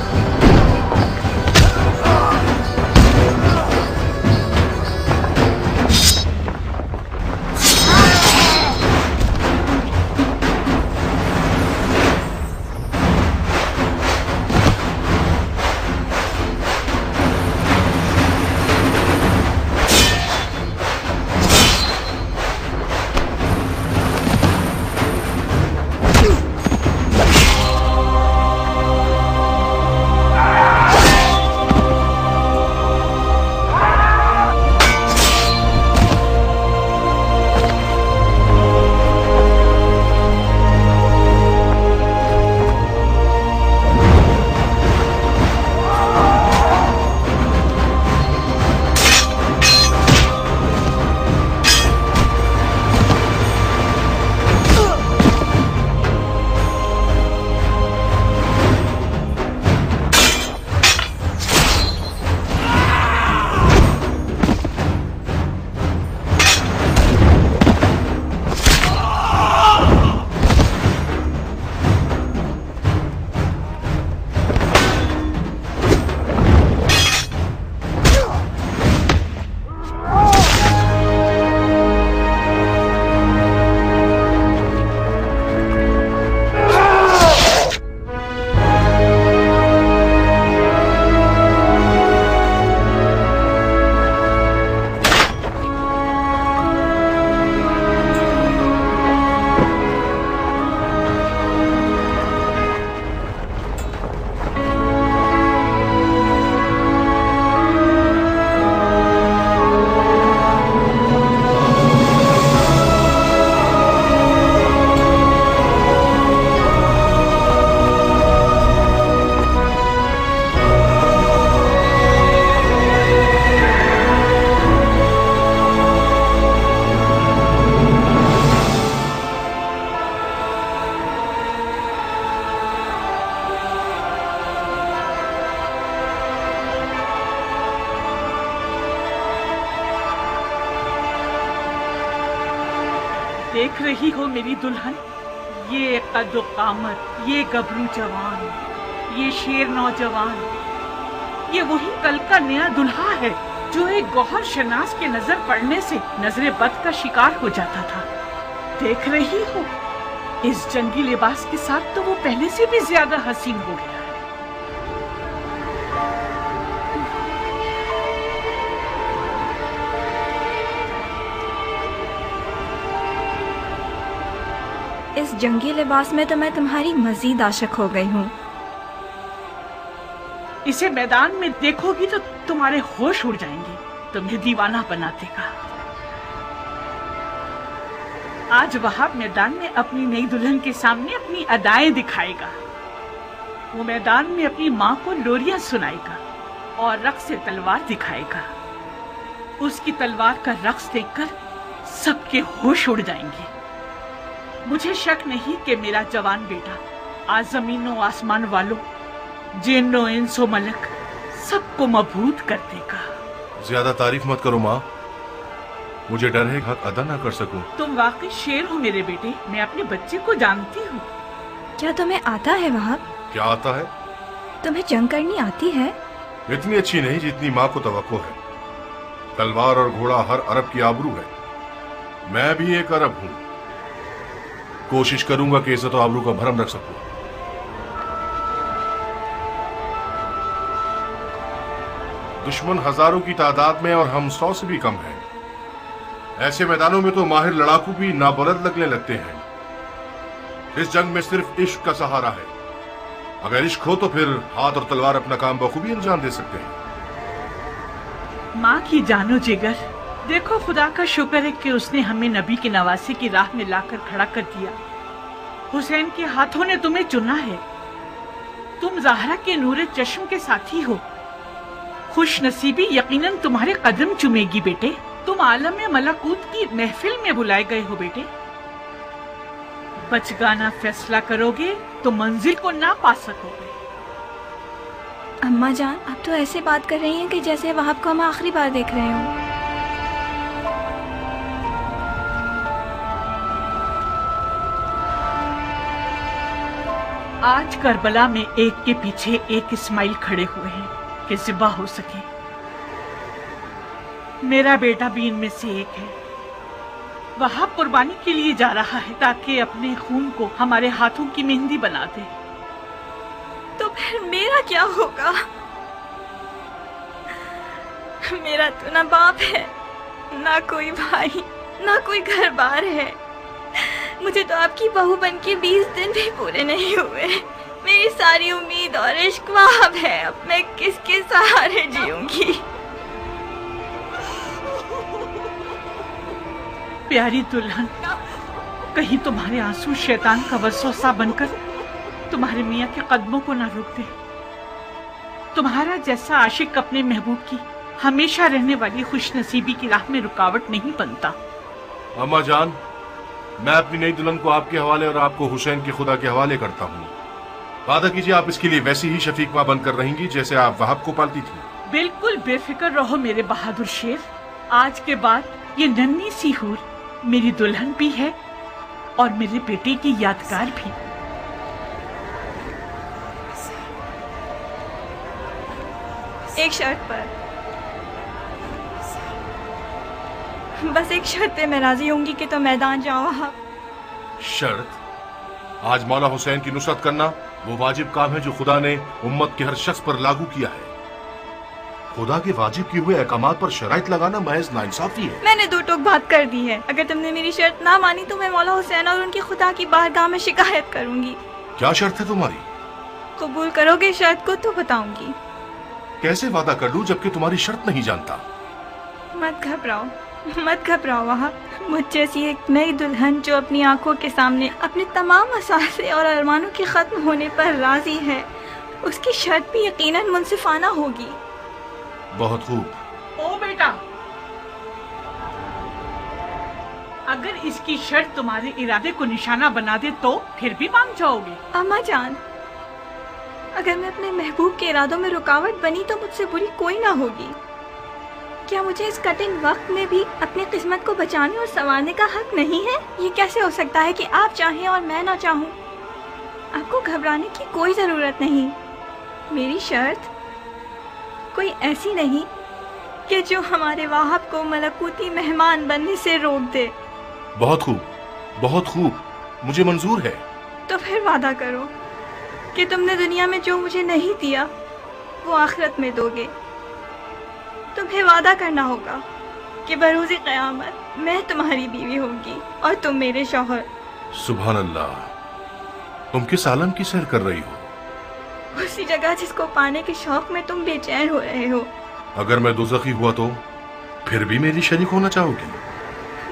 دیکھ رہی ہو میری دلہن، یہ قد و قامت، یہ گبرو جوان، یہ شیر نوجوان، یہ وہی کل کا نیا دلہا ہے جو ایک گوہر شناس کے نظر پڑنے سے نظر بد کا شکار ہو جاتا تھا۔ دیکھ رہی ہو اس جنگی لباس کے ساتھ تو وہ پہلے سے بھی زیادہ حسین ہو گیا ہے۔ اس جنگی لباس میں تو میں تمہاری مزید عاشق ہو گئی ہوں۔ اسے میدان میں دیکھو گی تو تمہارے ہوش اڑ جائیں گے، تمہیں دیوانہ بنا دے گا۔ آج وہاب میدان میں اپنی نئی دلہن کے سامنے اپنی ادائیں دکھائے گا۔ وہ میدان میں اپنی ماں کو لوریاں سنائے گا اور رقص تلوار دکھائے گا۔ اس کی تلوار کا رقص دیکھ کر سب کے ہوش اڑ جائیں گے۔ مجھے شک نہیں کہ میرا جوان بیٹا آج زمین و آسمان والوں، جن و انس و ملک سب کو مبہوت کر دے گا۔ زیادہ تعریف مت کرو ماں، مجھے ڈر ہے حق ادا نہ کر سکوں۔ تم واقعی شیر ہو میرے بیٹے، میں اپنے بچے کو جانتی ہوں۔ کیا تمہیں آتا ہے وہاب؟ کیا آتا ہے؟ تمہیں جنگ کرنی آتی ہے؟ اتنی اچھی نہیں جتنی ماں کو توقع ہے۔ تلوار اور گھوڑا ہر عرب کی آبرو ہے، میں بھی ایک عرب ہوں۔ کوشش کروں گا کہ عزت و آبرو کا بھرم رکھ سکوں۔ دشمن ہزاروں کی تعداد میں اور ہم 100 سے بھی کم ہیں۔ ایسے میدانوں میں تو ماہر لڑاکو بھی نابلد لگنے لگتے ہیں۔ اس جنگ میں صرف عشق کا سہارا ہے۔ اگر عشق ہو تو پھر ہاتھ اور تلوار اپنا کام بخوبی انجام دے سکتے ہیں۔ ماں کی جانو جگر، دیکھو خدا کا شکر ہے کہ اس نے ہمیں نبی کے نواسے کی راہ میں لا کر کھڑا کر دیا۔ حسین کے ہاتھوں نے تمہیں چنا ہے۔ تم زہرا کے نور چشم کے ساتھی ہو۔ خوش نصیبی یقیناً تمہارے قدم چومے گی بیٹے۔ تم عالم ملکوت کی محفل میں بلائے گئے ہو بیٹے۔ बचगाना फैसला करोगे तो मंजिल को ना पा सकोगे। अम्मा जान, आप तो ऐसे बात कर रही हैं कि जैसे वहाब को हम आखिरी बार देख रहे हों। आज करबला में एक के पीछे एक इस्माइल खड़े हुए हैं कि ज़िबा हो सके। मेरा बेटा भी इनमें से एक है। वहाब कुर्बानी के लिए जा रहा है ताकि अपने खून को हमारे हाथों की मेहंदी बना दे। तो फिर मेरा क्या होगा? मेरा तो ना बाप है, ना कोई भाई, ना कोई घर बार है। मुझे तो आपकी बहू बन के 20 दिन भी पूरे नहीं हुए। मेरी सारी उम्मीद और इश्क वहाब है। अब मैं किसके सहारे जीऊंगी? प्यारी दुल्हन, कहीं तुम्हारे आंसू शैतान का वसवसा बनकर तुम्हारे मियाँ के कदमों को ना रोक दे। तुम्हारा जैसा आशिक अपने महबूब की हमेशा रहने वाली खुशनसीबी की राह में रुकावट नहीं बनता। अम्मा जान, मैं अपनी नई दुल्हन को आपके हवाले और आपको हुसैन के खुदा के हवाले करता हूँ। वादा कीजिए आप इसके लिए वैसी ही शफीक माँ बनकर रहेंगी जैसे आप वहाब को पालती थी। बिल्कुल बेफिक्र रहो मेरे बहादुर शेर। आज के बाद ये नन्ही सी हूर मेरी दुल्हन भी है और मेरे बेटे की यादगार भी। एक शर्त पर, बस एक शर्त पे मैं राजी होंगी कि तो मैदान जाओ आप। शर्त? आज मौला हुसैन की नुसरत करना वो वाजिब काम है जो खुदा ने उम्मत के हर शख्स पर लागू किया है। खुदा के वाजिब किए हुए अहकामात पर शराइत लगाना महज नाइंसाफी है। मैंने दो टोक बात कर दी है। अगर तुमने मेरी शर्त ना मानी तो मैं मौला हुसैन और उनकी खुदा की बारगाह में शिकायत करूंगी। क्या शर्त है तुम्हारी? कबूल करोगे शर्त को तो बताऊंगी। कैसे वादा कर लूं जबकि तुम्हारी शर्त नहीं जानता? मत घबराओ, मत घबराओ वहाब। मुझ जैसी एक नई दुल्हन जो अपनी आंखों के सामने अपने तमाम असासे और अरमानों के खत्म होने पर राजी है, उसकी शर्त भी यकीनन मुनसिफाना होगी। बहुत खूब। ओ बेटा, अगर इसकी शर्त तुम्हारे इरादे को निशाना बना दे तो फिर भी मान जाओगे? अम्मा जान, अगर मैं अपने महबूब के इरादों में रुकावट बनी तो मुझसे बुरी कोई ना होगी। क्या मुझे इस कठिन वक्त में भी अपनी किस्मत को बचाने और संवारने का हक नहीं है? ये कैसे हो सकता है कि आप चाहें और मैं ना चाहूं? आपको घबराने की कोई जरूरत नहीं। मेरी शर्त कोई ऐसी नहीं कि जो हमारे वहाब को मलकूती मेहमान बनने से रोक दे। बहुत खूब, बहुत खूब, मुझे मंजूर है। तो फिर वादा करो कि तुमने दुनिया में जो मुझे नहीं दिया वो आखिरत में दोगे। तुम्हें वादा करना होगा कि बरोज़े क़यामत मैं तुम्हारी बीवी होंगी और तुम मेरे शौहर। सुभान अल्लाह, तुम किस आलम की सैर कर रही हो? उसी जगह जिसको पाने के शौक में तुम बेचैन हो रहे हो। अगर मैं दोज़खी हुआ तो फिर भी मेरी शरीक होना चाहोगी?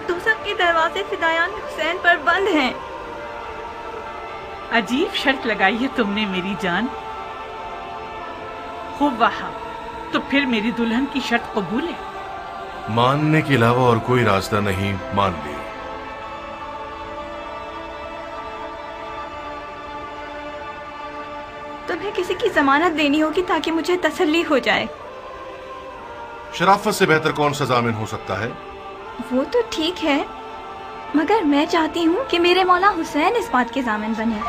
दोज़ख के दरवाजे फिदायान हुसैन पर बंद हैं। अजीब शर्त लगाई है तुमने मेरी जान। खूब वहाब, तो फिर मेरी दुल्हन की शर्त कबूल है? मानने के अलावा और कोई रास्ता नहीं, मान ली। तुम्हें किसी की जमानत देनी होगी ताकि मुझे तसल्ली हो जाए। शराफत से बेहतर कौन सा जामिन हो सकता है? वो तो ठीक है, मगर मैं चाहती हूँ कि मेरे मौला हुसैन इस बात के जामिन बने।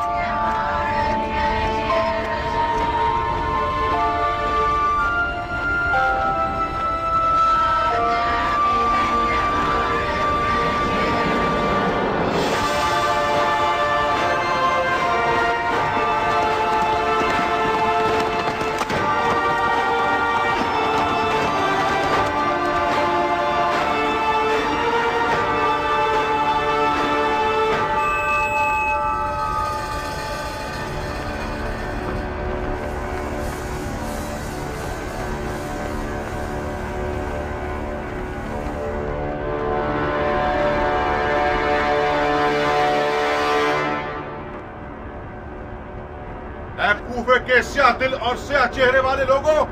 कूफे के स्याह दिल और स्याह चेहरे वाले लोगों,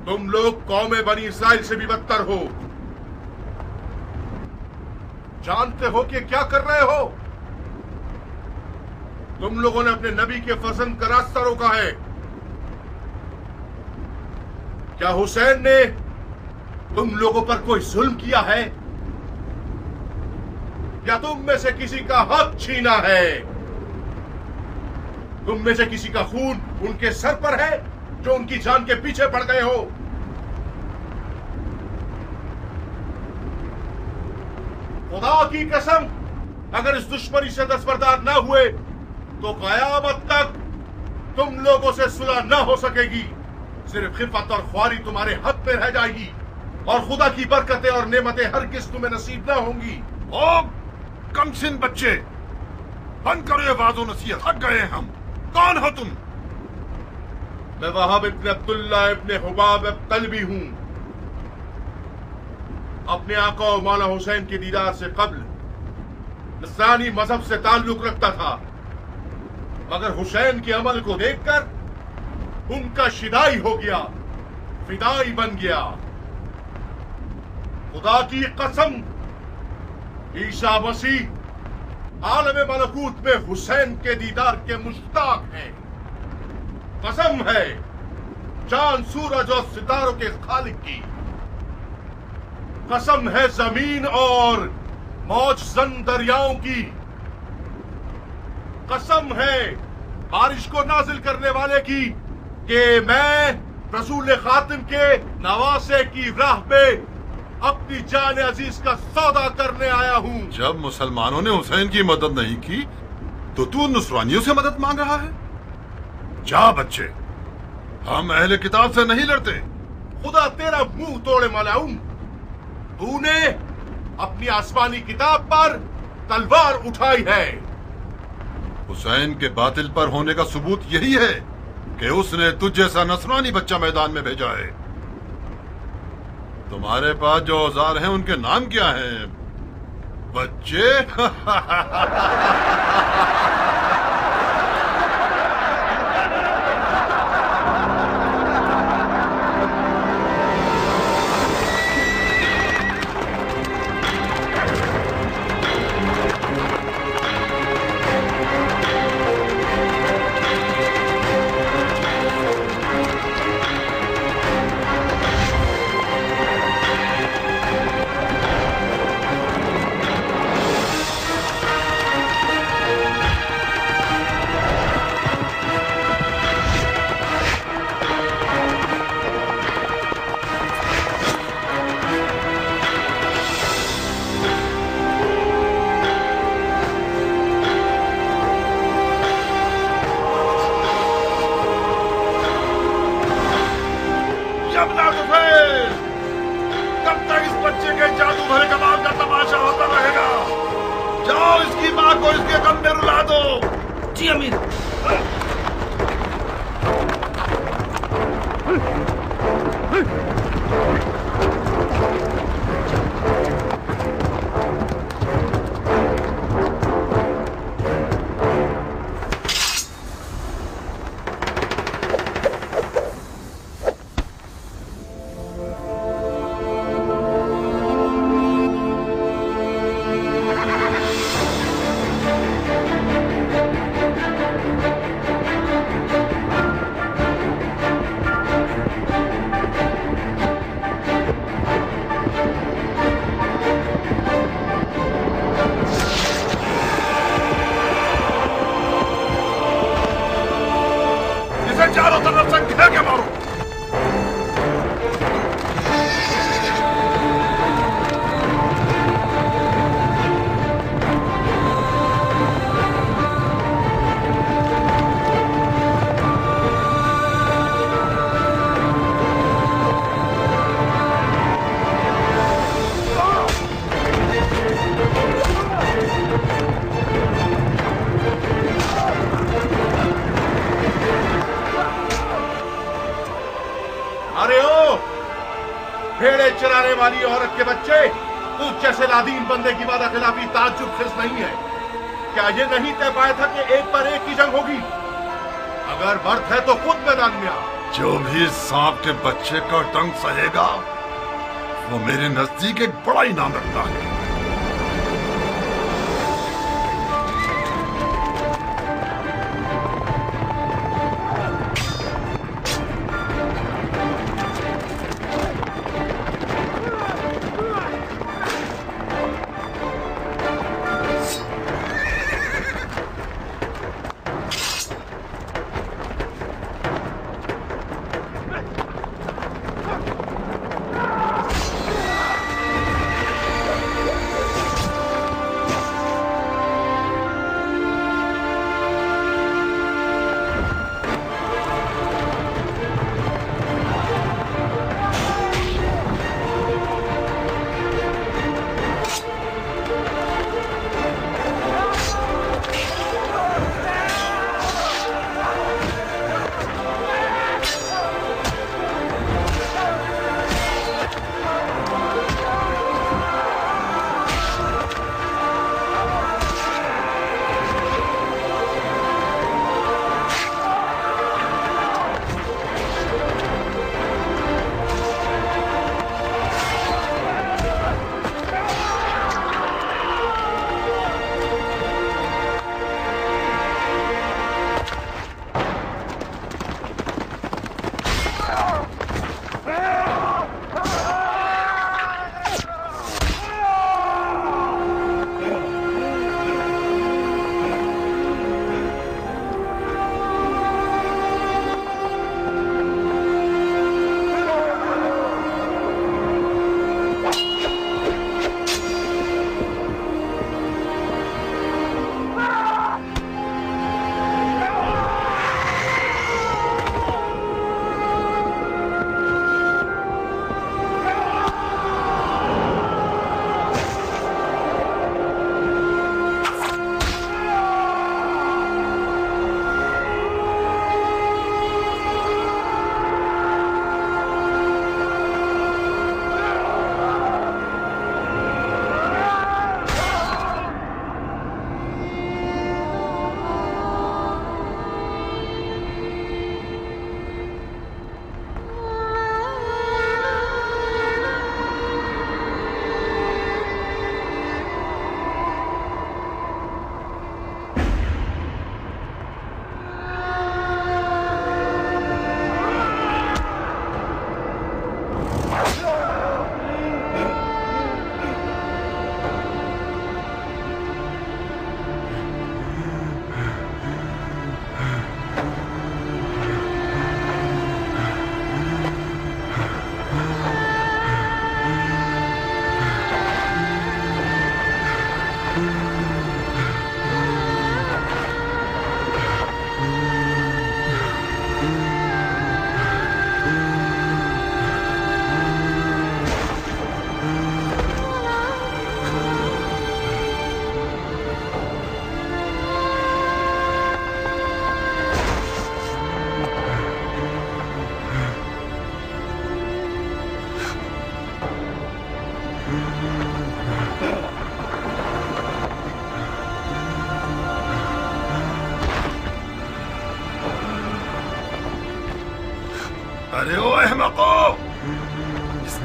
तुम लोग कौम बनी इसराइल से भी बदतर हो। जानते हो कि क्या कर रहे हो? तुम लोगों ने अपने नबी के फजल का रास्ता रोका है। क्या हुसैन ने तुम लोगों पर कोई जुल्म किया है या तुम में से किसी का हक छीना है? तुम में से किसी का खून उनके सर पर है जो उनकी जान के पीछे पड़ गए हो? खुदा की कसम, अगर इस दुश्मनी से दस्तबरदार न हुए तो कयामत तक तुम लोगों से सुलह न हो सकेगी। सिर्फ खिफत और ख्वारी तुम्हारे हक पे रह जाएगी और खुदा की बरकतें और नेमतें हरगिज़ तुम्हें नसीब न होंगी। ओ कमसिन बच्चे, बंद करो ये वाज़ो नसीहत, थक गए हम। कौन हो तुम? मैं वहाब इब्न अब्दुल्ला इब्न हुबाब तलबी हूं। अपने आका और मौला हुसैन के दीदार से कब्ल नस्रानी मजहब से ताल्लुक रखता था, मगर हुसैन के अमल को देखकर उनका शिदाई हो गया, फिदाई बन गया। खुदा की कसम, ईसा मसीह आलम मलकूत में हुसैन के दीदार के मुश्ताक हैं। कसम है चांद सूरज और सितारों के खालिक की। कसम है जमीन और मौज जन दरियाओं की। कसम है बारिश को नाजिल करने वाले की कि मैं रसूल खातिम के नवासे की राह पे अपनी जान अजीज का सौदा करने आया हूं। जब मुसलमानों ने हुसैन की मदद नहीं की तो तू नुसरानियों से मदद मांग रहा है? जा बच्चे, हम अहले किताब से नहीं लड़ते। खुदा तेरा मुंह तोड़े मलाउम, तूने अपनी आसमानी किताब पर तलवार उठाई है। हुसैन के बातिल पर होने का सबूत यही है कि उसने तुझ जैसा नसरानी बच्चा मैदान में भेजा है। तुम्हारे पास जो औजार हैं उनके नाम क्या हैं बच्चे? चराने वाली औरत के बच्चे, तुझ जैसे लादीन बंदे की वादा खिलाफी ताज्जुब खिस नहीं है। क्या ये नहीं तय पाया था कि एक पर एक की जंग होगी? अगर मर्द है तो खुद मैदान में आ। जो भी सांप के बच्चे का डंक सहेगा वो मेरे नजदीक एक बड़ा इनाम रखता है।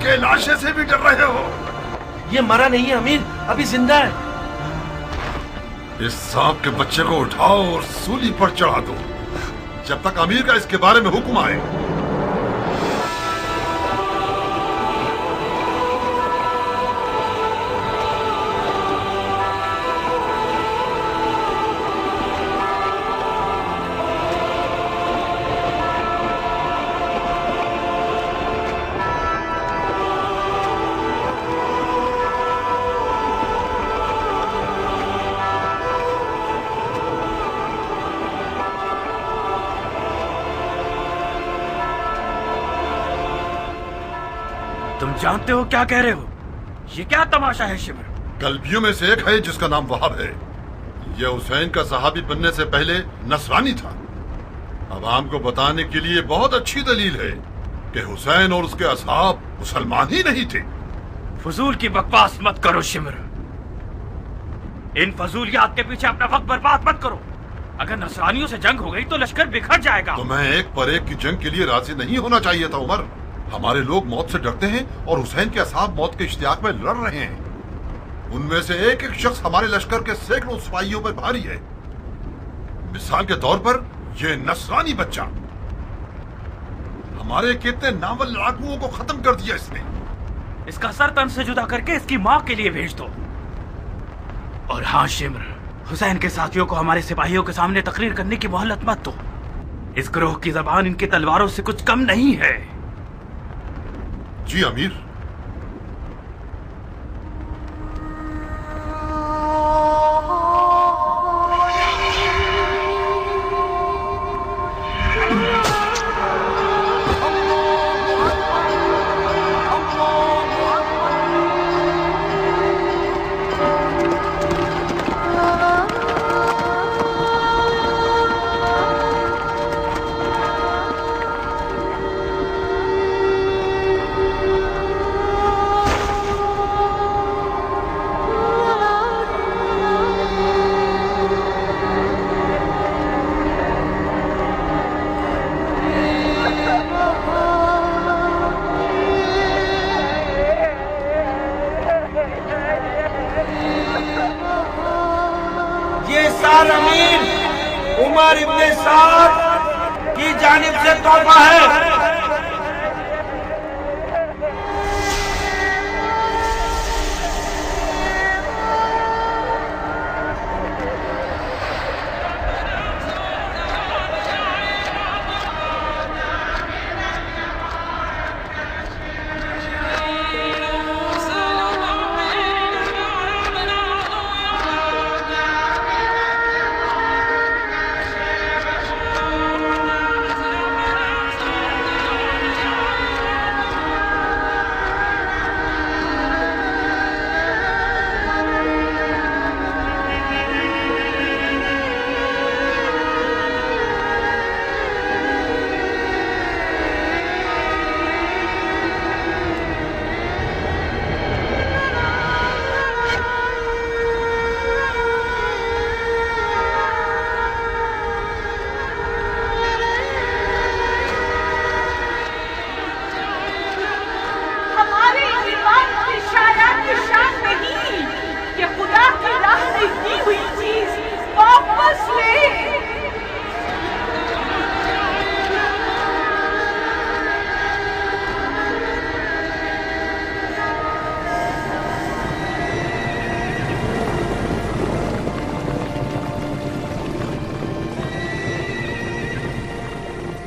के लाशे से भी डर रहे हो? ये मरा नहीं है अमीर, अभी जिंदा है। इस सांप के बच्चे को उठाओ और सूली पर चढ़ा दो जब तक अमीर का इसके बारे में हुक्म आए। तुम जानते हो क्या कह रहे हो? ये क्या तमाशा है शिमर? कल्बियों में से एक है जिसका नाम वहाब है। यह हुसैन का सहाबी बनने से पहले नसरानी था। अवाम को बताने के लिए बहुत अच्छी दलील है कि हुसैन और उसके असहाब मुसलमान ही नहीं थे। फजूल की बकवास मत करो शिमर। इन फजूलियात के पीछे अपना वक्त बर्बाद मत करो। अगर नसरानियों से जंग हो गई तो लश्कर बिखर जाएगा। तुम्हें एक पर एक की जंग के लिए राजी नहीं होना चाहिए था उमर। हमारे लोग मौत से डरते हैं और हुसैन के असहाब मौत के इश्तियाक में लड़ रहे हैं। उनमें से एक एक शख्स हमारे लश्कर के सैकड़ों सिपाहियों पर भारी है। मिसाल के तौर पर यह नसरानी बच्चा हमारे कितने नावल लड़ाकुओं को खत्म कर दिया इसने। इसका सर तन से जुदा करके इसकी माँ के लिए भेज दो। और हाँ शिमर, हुसैन के साथियों को हमारे सिपाहियों के सामने तकरीर करने की मोहलत मत दो। इस ग्रोह की जबान इनकी तलवारों से कुछ कम नहीं है। जी अमीर। उमर इब्ने साद की जानिब से तौबा है।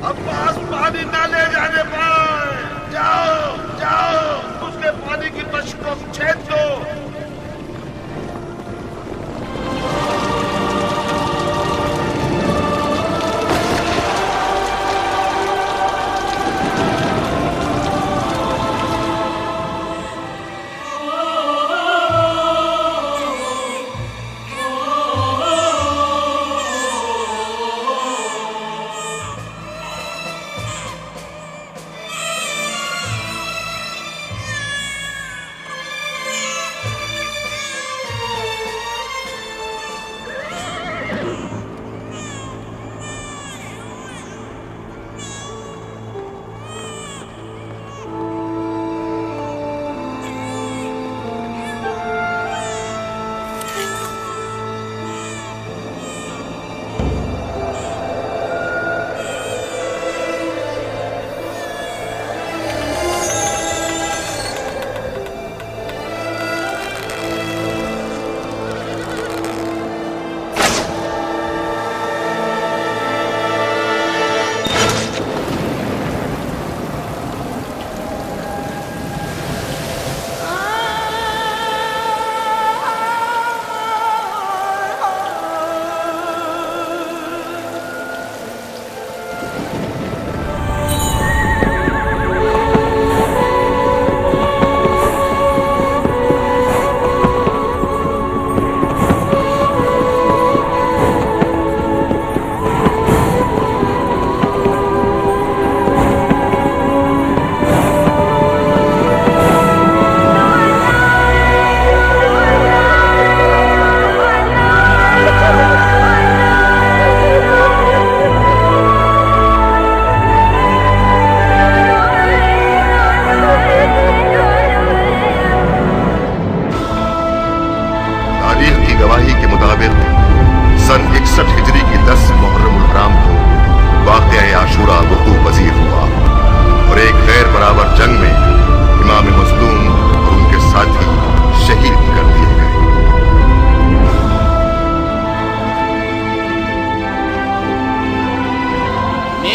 अब्बास पानी ना ले जाने पाए। जाओ जाओ, उसके पानी की बश को छेद दो।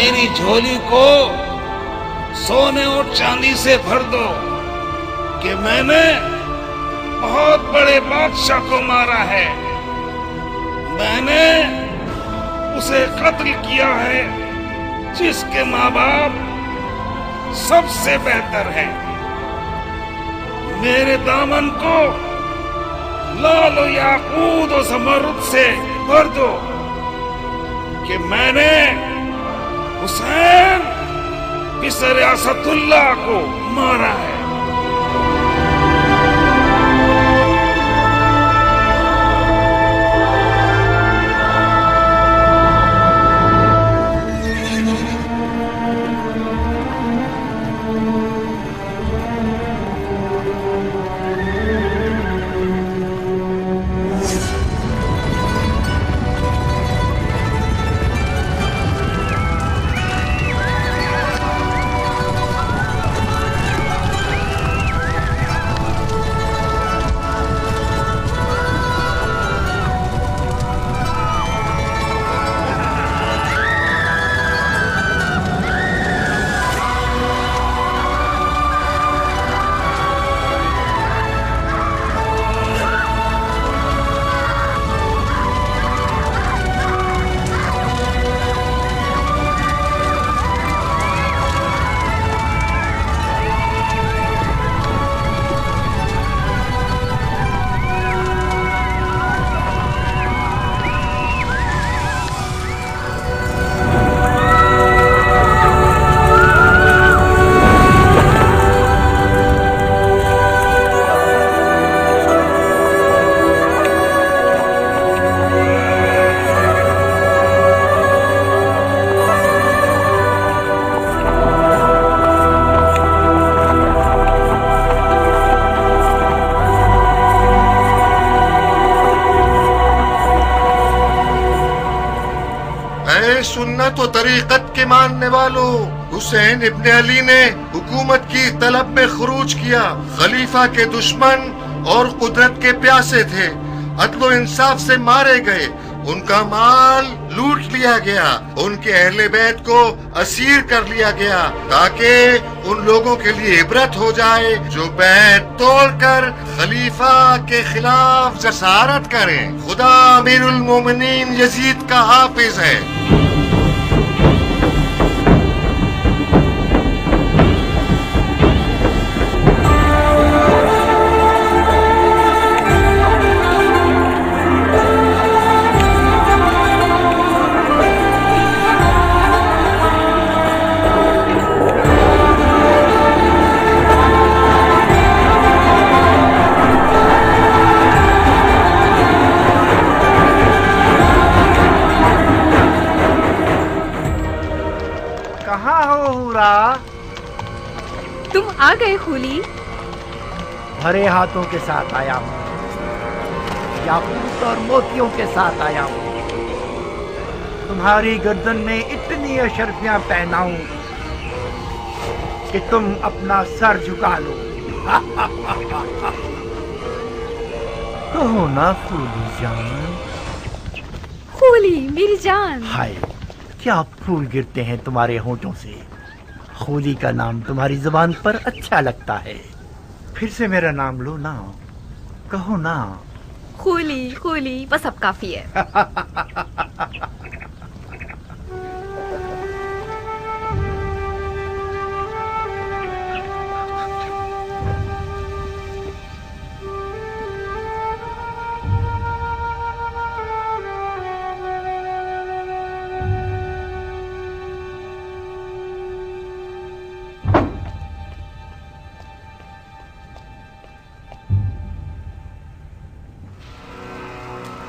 मेरी झोली को सोने और चांदी से भर दो कि मैंने बहुत बड़े बादशाह को मारा है। मैंने उसे कत्ल किया है जिसके माँ बाप सबसे बेहतर हैं। मेरे दामन को लाल और याकूत और ज़मरुद से भर दो कि मैंने हुसैन बिसर असदुल्लाह को मारा है। सुन्नत और तरीकत के मानने वालों, हुसैन इब्ने अली ने हुकूमत की तलब में खरूज किया। खलीफा के दुश्मन और कुदरत के प्यासे थे, अदलो इंसाफ से मारे गए, उनका माल लूट लिया गया, उनके अहले बैत को असीर कर लिया गया ताकि उन लोगों के लिए इबरत हो जाए जो बैत तोड़कर खलीफा के खिलाफ जसारत करें। खुदा अमीरुल मोमिनीन यजीद का हाफिज है। तुम आ गए खूली? भरे हाथों के साथ आया हूँ, याकूत और मोतियों के साथ आया हूँ। तुम्हारी गर्दन में इतनी अशर्फियां पहनाऊं कि तुम अपना सर झुका लो। कहो ना खूली जान। खूली मेरी जान। हाय, क्या फूल गिरते हैं तुम्हारे होंठों से। खूली का नाम तुम्हारी जुबान पर अच्छा लगता है। फिर से मेरा नाम लो ना, कहो ना। खूली खूली बस अब काफी है।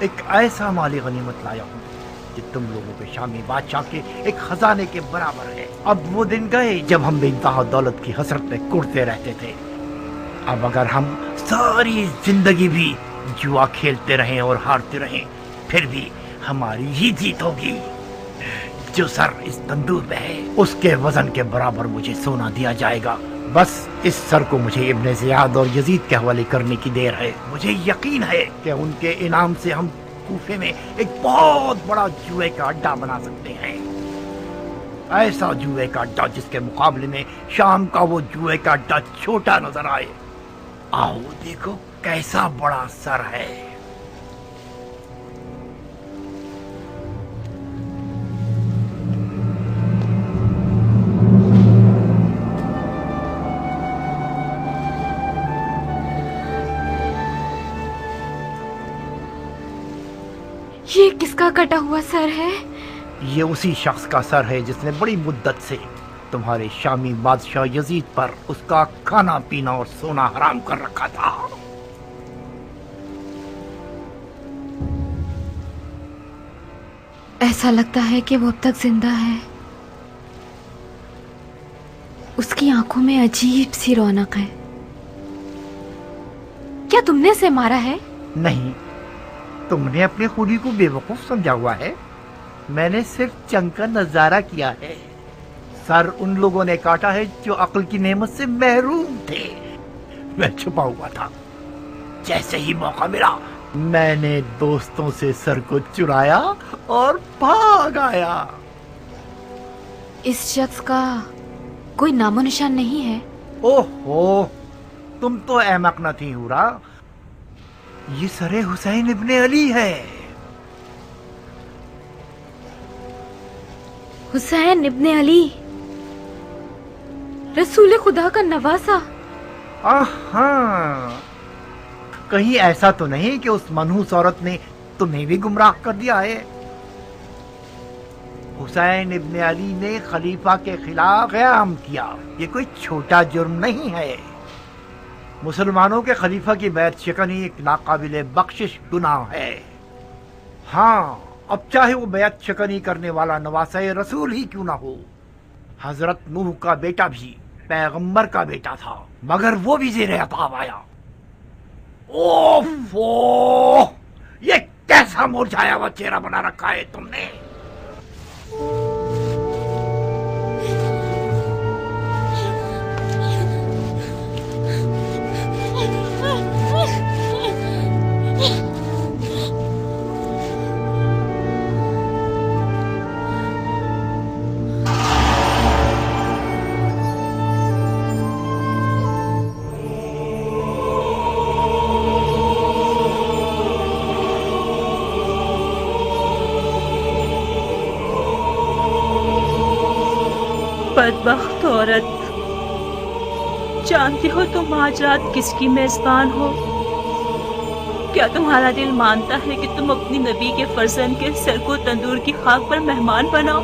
एक ऐसा माली गनीमत लाया हूँ कि तुम लोगों के शामी बादशाह के एक खजाने के बराबर है। अब वो दिन गए जब हम बेइंतहा दौलत की हसरत में कुड़ते रहते थे। अब अगर हम सारी जिंदगी भी जुआ खेलते रहें और हारते रहें, फिर भी हमारी ही जीत होगी। जो सर इस तंदूर में है उसके वजन के बराबर मुझे सोना दिया जाएगा। बस इस सर को मुझे इब्ने ज़ियाद और यजीद के हवाले करने की देर है। मुझे यकीन है कि उनके इनाम से हम कूफे में एक बहुत बड़ा जुए का अड्डा बना सकते हैं। ایسا جوئے کا اڈا جس کے مقابلے میں شام کا وہ جوئے کا اڈا چھوٹا نظر آئے. آؤ دیکھو کیسا بڑا سر ہے. یہ کس کا کٹا ہوا سر ہے؟ یہ اسی شخص کا سر ہے جس نے بڑی مدت سے تمہارے شامی بادشاہ یزید پر اس کا کھانا پینا اور سونا حرام کر رکھا تھا. ایسا لگتا ہے کہ وہ اب تک زندہ ہے. اس کی آنکھوں میں عجیب سی رونق ہے. کیا تم نے اسے مارا ہے؟ نہیں، تم نے اپنے خولی کو بے وقوف سمجھا ہوا ہے. میں نے صرف جنگ کا نظارہ کیا ہے. سر ان لوگوں نے کاٹا ہے جو عقل کی نعمت سے محروم تھے. میں چھپا ہوا تھا. جیسے ہی موقع ملا میں نے دوستوں سے سر کو چرایا اور بھاگ آیا. اس شخص کا کوئی نام و نشان نہیں ہے؟ اوہ، تم تو احمق نہ تھی ہورا. یہ سر حسین ابن علی ہے. حسین ابن علی، رسول خدا کا نواسا. ہاں، کہیں ایسا تو نہیں کہ اس منحوس عورت نے تمہیں بھی گمراہ کر دیا ہے؟ حسین ابن علی نے خلیفہ کے خلاف قیام کیا. یہ کوئی چھوٹا جرم نہیں ہے. مسلمانوں کے خلیفہ کی بیعت شکنی ایک ناقابل بخشش گناہ ہے. ہاں، اب چاہے وہ بیعت شکنی کرنے والا نواسہ رسول ہی کیوں نہ ہو. حضرت نوح کا بیٹا بھی پیغمبر کا بیٹا تھا، مگر وہ بھی زیر عذاب آیا. اوہ، یہ کیسا مرجھایا ہوا چہرہ بنا رکھا ہے تم نے. بدبخت عورت، جانتی ہو تم آج رات کس کی میزبان ہو؟ کیا تمہارا دل مانتا ہے کہ تم اپنی نبی کے فرزند کے سر کو تندور کی خاک پر مہمان بناؤ؟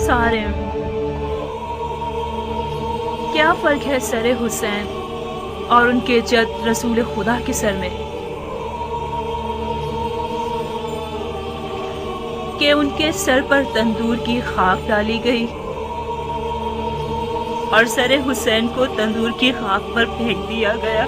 سارم، کیا فرق ہے سر حسین اور ان کے جد رسول خدا کے سر میں کہ ان کے سر پر تندور کی خاک ڈالی گئی اور سر حسین کو تندور کی خاک پر پھینک دیا گیا.